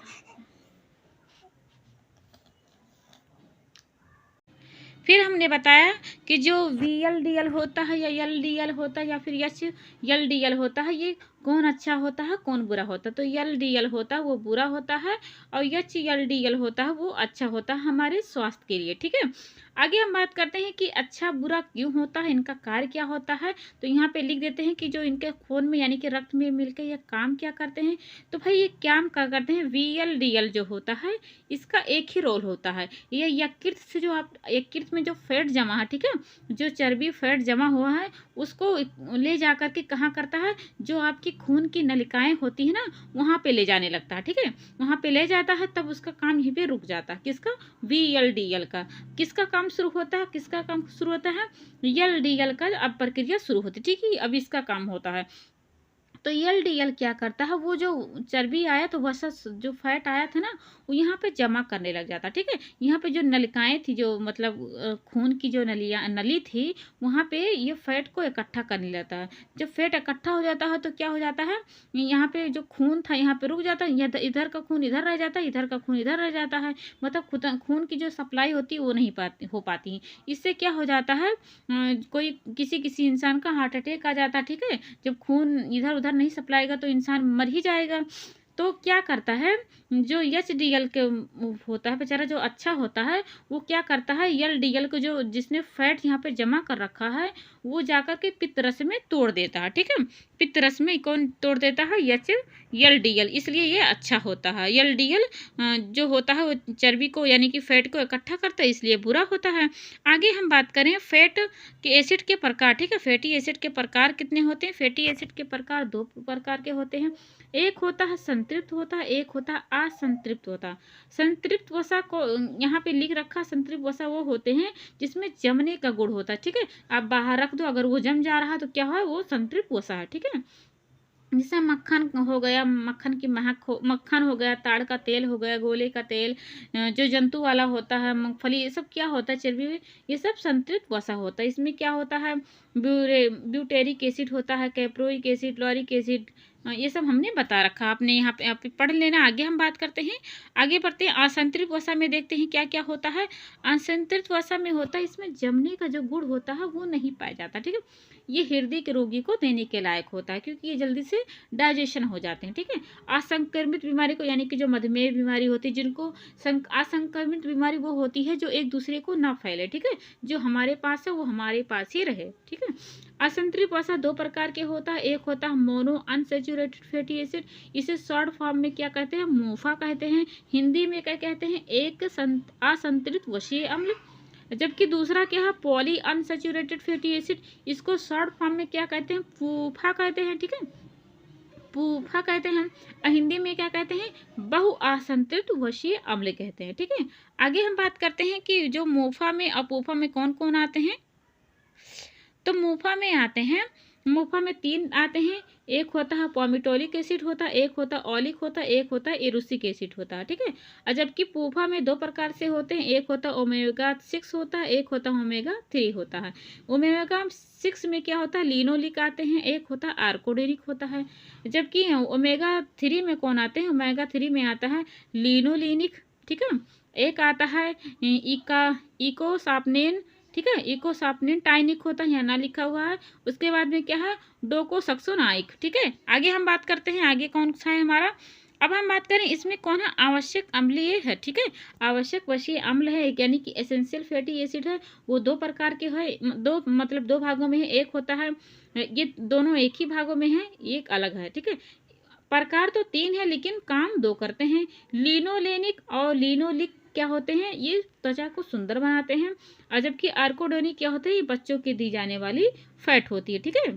फिर हमने बताया कि जो VLDL होता है या LDL होता है या फिर HLDL होता है, ये कौन अच्छा होता है कौन बुरा होता है, तो LDL होता है वो बुरा होता है और HLDL होता है वो अच्छा होता है हमारे स्वास्थ्य के लिए, ठीक है। आगे हम बात करते हैं कि अच्छा बुरा क्यों होता है, इनका कार्य क्या होता है, तो यहाँ पे लिख देते हैं कि जो इनके खून में यानी कि रक्त में मिलकर ये काम क्या करते हैं, तो भाई ये काम क्या करते हैं, VLDL जो होता है इसका एक ही रोल होता है, ये यकृत से जो आप यकृत में जो फैट जमा है, ठीक है, जो चर्बी फैट जमा हुआ है उसको ले जा करके कहाँ करता है, जो आपकी खून की नलिकाएं होती है ना वहाँ पे ले जाने लगता है, ठीक है, वहाँ पे ले जाता है, तब उसका काम यहीं पे रुक जाता है, किसका, VLDL का। किसका काम शुरू होता है, किसका काम शुरू होता है, LDL का अब प्रक्रिया शुरू होती है, ठीक है, अब इसका काम होता है। तो LDL क्या करता है, वो जो चर्बी आया तो वसा जो फैट आया था ना वो यहाँ पे जमा करने लग जाता, ठीक है। यहाँ पे जो नलिकाएं थी, जो मतलब खून की जो नली थी वहाँ पे ये फैट को इकट्ठा करने लगता है। जब फैट इकट्ठा हो जाता है तो क्या हो जाता है, यहाँ पे जो खून था यहाँ पे रुक जाता है, इधर का खून इधर रह जाता है, इधर का खून इधर रह जाता है, मतलब खून की जो सप्लाई होती है वो नहीं हो पाती। इससे क्या हो जाता है, कोई किसी इंसान का हार्ट अटैक आ जाता है, ठीक है। जब खून इधर उधर नहीं सप्लाईगा तो इंसान मर ही जाएगा। तो क्या करता है, जो HDL के होता है बेचारा जो अच्छा होता है वो क्या करता है, LDL को जो जिसने फैट यहाँ पे जमा कर रखा है वो जाकर के पित्तरस में तोड़ देता है, ठीक है। पित्तरस में कौन तोड़ देता है, LDL, इसलिए ये अच्छा होता है। LDL जो होता है वो चर्बी को यानी कि फैट को इकट्ठा करता है, इसलिए बुरा होता है। आगे हम बात करें फैट के एसिड के प्रकार, ठीक है। फैटी एसिड के प्रकार कितने होते हैं, फैटी एसिड के प्रकार दो प्रकार के होते हैं, एक होता है संतृप्त होता है, एक होता है असंतृप्त होता है। संतृप्त वसा को यहाँ पे लिख रखा, संतृप्त वसा वो होते हैं जिसमें जमने का गुण होता है, ठीक है। आप बाहर रख दो, अगर वो जम जा रहा है तो क्या है, वो संतृप्त वसा है, ठीक है। जैसे मक्खन हो गया, मक्खन की मक्खन हो गया, ताड़ का तेल हो गया, गोले का तेल, जो जंतु वाला होता है, मूंगफली, ये सब क्या होता है, चर्बी में ये सब संतृप्त वसा होता है। इसमें क्या होता है, ब्यूटेरिक एसिड होता है, कैप्रोइक एसिड, लॉरिक एसिड, ये सब हमने बता रखा, आपने यहाँ पे पढ़ लेना। आगे हम बात करते हैं, आगे बढ़ते हैं। असंतृप्त वसा में देखते हैं क्या क्या होता है। असंतृप्त वसा में होता है इसमें जमने का जो गुण होता है वो नहीं पाया जाता, ठीक है। ये हृदय के रोगी को देने के लायक होता है क्योंकि ये जल्दी से डाइजेशन हो जाते हैं, ठीक है। असंक्रमित बीमारी को यानी कि जो मधुमेह बीमारी होती है, जिनको असंक्रमित बीमारी वो होती है जो एक दूसरे को ना फैले, ठीक है, जो हमारे पास है वो हमारे पास ही रहे, ठीक है। असंतृप्त वसा दो प्रकार के होता है, एक होता है मोनो अनसैचुरेटेड फैटी एसिड, इसे शॉर्ट फॉर्म में क्या कहते हैं, मोफा कहते हैं, हिंदी में क्या कहते हैं, एक असंतृप्त वसीय अम्ल। जबकि दूसरा क्या है, पॉली अनसैचुरेटेड फैटी एसिड, इसको शॉर्ट फॉर्म में क्या कहते हैं, पूफा कहते हैं, ठीक है, पूफा कहते हैं। हिंदी में क्या कहते हैं, बहुअसंतृप्त वसीय अम्ल कहते हैं, ठीक है। आगे हम बात करते हैं कि जो मोफा में और पूफा में कौन कौन आते हैं। तो मोफा में आते हैं मोफा में 3 आते हैं, एक होता है पॉमिटोलिक एसिड होता है, एक होता है ऑलिक होता है, एक होता है एरुसिक एसिड होता है, ठीक है। और जबकि पूफा में 2 प्रकार से होते हैं, एक होता है ओमेगा 6 होता है, एक होता है ओमेगा 3 होता है। ओमेगा 6 में क्या होता है, लिनोलिक आते हैं, एक होता है आर्कोडेनिक होता है। जबकि ओमेगा 3 में कौन आते हैं, ओमेगा 3 में आता है लिनोलिनिक, ठीक है। एक आता है इकोसापनेन, ठीक है, इकोसापनेन टाइनिक होता है, यहाँ ना लिखा हुआ है। उसके बाद में क्या है, डोकोसक्सोनाइक, ठीक है। आगे हम बात करते हैं, आगे कौन सा है हमारा। अब हम बात करें इसमें कौन है, आवश्यक अम्लीय है, ठीक है। आवश्यक वशीय अम्ल है, यानी कि एसेंशियल फैटी एसिड है। वो 2 प्रकार के है, 2 भागों में है। एक होता है, ये दोनों एक ही भागों में है, एक अलग है, ठीक है। प्रकार तो 3 है लेकिन काम 2 करते हैं। लिनोलेनिक और लिनोलिक क्या होते हैं, ये त्वचा को सुंदर बनाते हैं। और जबकि आर्कोडोनिक क्या होते हैं, ये बच्चों की दी जाने वाली फैट होती है, ठीक है।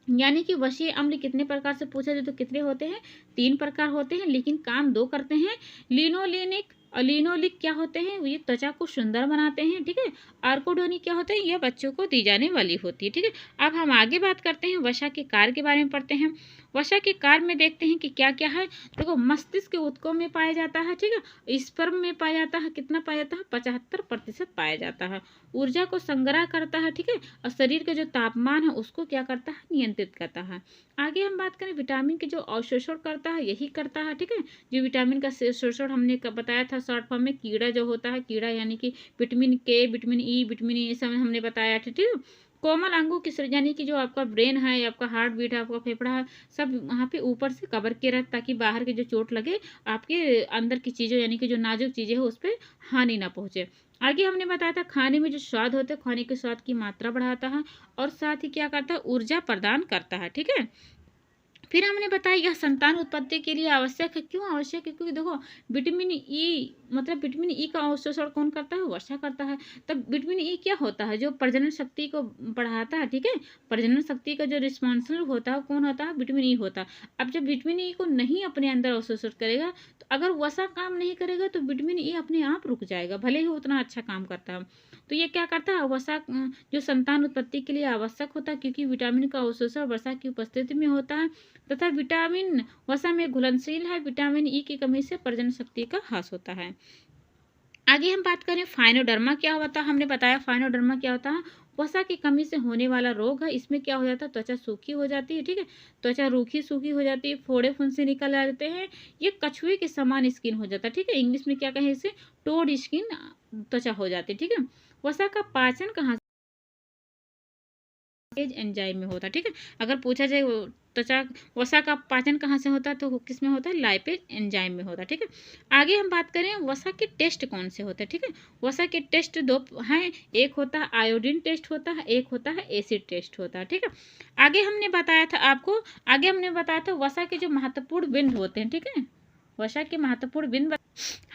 यानी कि वशीय अम्ल कितने प्रकार से पूछा जाए तो कितने होते हैं, 3 प्रकार होते हैं, लेकिन काम 2 करते हैं। लिनोलेनिक और लिनोलिक क्या होते हैं, ये त्वचा को सुंदर बनाते हैं, ठीक है। आर्कोडोनिक क्या होते हैं, ये बच्चों को दी जाने वाली होती है, ठीक है। अब हम आगे बात करते हैं, वसा के कार्य के बारे में पढ़ते हैं। वसा के कार्य में देखते हैं कि क्या क्या है। देखो, मस्तिष्क के ऊतकों में पाया जाता है, ठीक है। स्पर्म में पाया जाता है, कितना पाया जाता है, 75% पाया जाता है। ऊर्जा को संग्रह करता है, ठीक है। और शरीर का जो तापमान है उसको क्या करता है, नियंत्रित करता है। आगे हम बात करें विटामिन के जो अवशोषण करता है, यही करता है, ठीक है। जो विटामिन का शोषण हमने बताया था शॉर्ट फॉर्म में, कीड़ा जो होता है, कीड़ा यानी कि विटामिन के, विटामिन ई, विटामिन ए सब हमने बताया था, ठीक है। कोमल अंगों की यानी कि जो आपका ब्रेन है, आपका हार्ट बीट है, आपका फेफड़ा है, सब वहाँ पे ऊपर से कवर किया रहता, ताकि बाहर की जो चोट लगे आपके अंदर की चीज़ों यानी कि जो नाजुक चीज़ें हैं उस पर हानि ना पहुँचे। आगे हमने बताया था खाने में जो स्वाद होते हैं, खाने के स्वाद की मात्रा बढ़ाता है और साथ ही क्या करता है, ऊर्जा प्रदान करता है, ठीक है। फिर हमने बताया यह संतान उत्पत्ति के लिए आवश्यक है। क्यों आवश्यक है, क्योंकि देखो विटामिन ई, मतलब विटामिन ई का अवशोषण कौन करता है, वर्षा करता है। तब विटामिन ई क्या होता है, जो प्रजनन शक्ति को बढ़ाता है, ठीक है। प्रजनन शक्ति का जो रिस्पॉन्सिबल होता है कौन होता है, विटामिन ई होता है। अब जब विटामिन ई को नहीं अपने अंदर अवशोषित करेगा, तो अगर वसा काम नहीं करेगा तो विटामिन ई अपने आप रुक जाएगा, भले ही उतना अच्छा काम करता है। तो ये क्या करता है, वसा जो संतान उत्पत्ति के लिए आवश्यक होता है, क्योंकि विटामिन का अवशोषण वसा की उपस्थिति में होता है, तथा विटामिन वसा में घुलनशील है। विटामिन ई की कमी से प्रजनन शक्ति का ह्रास होता है। आगे हम बात करें फाइनोडर्मा क्या होता है, हमने बताया फाइनोडर्मा क्या होता है, वसा की कमी से होने वाला रोग है। इसमें क्या हो जाता है, त्वचा सूखी हो जाती है, ठीक है। त्वचा रूखी सूखी हो जाती है, फोड़े फुंसी निकल आते हैं, ये कछुए के समान स्किन हो जाता है, ठीक है। इंग्लिश में क्या कहें इसे, टोड स्किन त्वचा हो जाती है, ठीक है। वसा का पाचन कहाँ एंजाइम में होता है, ठीक है। अगर पूछा जाए त्वचा वसा का पाचन कहाँ से होता है, तो किस में होता है, लाइपेज एंजाइम में होता है, ठीक है। आगे हम बात करें वसा के टेस्ट कौन से होते हैं, ठीक है। वसा के टेस्ट 2 हैं, एक होता है आयोडीन टेस्ट होता है, एक होता है एसिड टेस्ट होता है, ठीक है। आगे हमने बताया था वसा के जो महत्वपूर्ण बिंदु होते हैं, ठीक है। वसा के महत्वपूर्ण बिंदु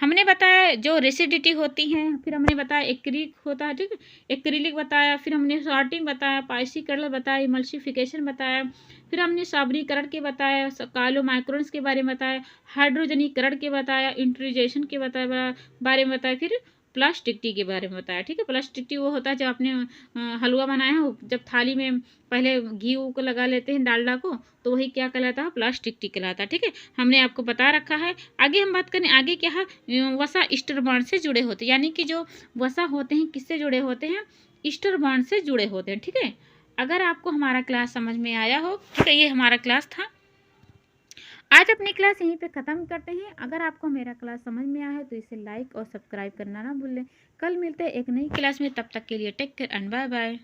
हमने बताया, जो रेसिडिटी होती हैं, फिर हमने बताया एक्रिक होता है, ठीक है। एक्रिलिक बताया, फिर हमने सॉर्टिंग बताया, पाइसीकरण बताया, इमल्सिफिकेशन बताया, फिर हमने साबरीकरण के बताया, कालोमाइक्रोन्स के बारे में बताया, हाइड्रोजनीकरण के बताया, इंट्रीजेशन के बारे में बताया, फिर प्लास्टिक टी के बारे में बताया, ठीक है। प्लास्टिक टी वो होता है जब आपने हलवा बनाया हो, जब थाली में पहले घी को लगा लेते हैं डालडा को, तो वही क्या कहलाता है, प्लास्टिक टी कहलाता है, ठीक है। हमने आपको बता रखा है। आगे हम बात करें, आगे क्या है, वसा ईस्टर बॉन्ड से जुड़े होते हैं, यानी कि जो वसा होते हैं किससे जुड़े होते हैं, ईस्टर बॉन्ड से जुड़े होते हैं, ठीक है। अगर आपको हमारा क्लास समझ में आया हो, ठीक है, ये हमारा क्लास था। आज अपनी क्लास यहीं पे ख़त्म करते हैं। अगर आपको मेरा क्लास समझ में आया है तो इसे लाइक और सब्सक्राइब करना ना भूलें। कल मिलते हैं एक नई क्लास में, तब तक के लिए take care and bye bye.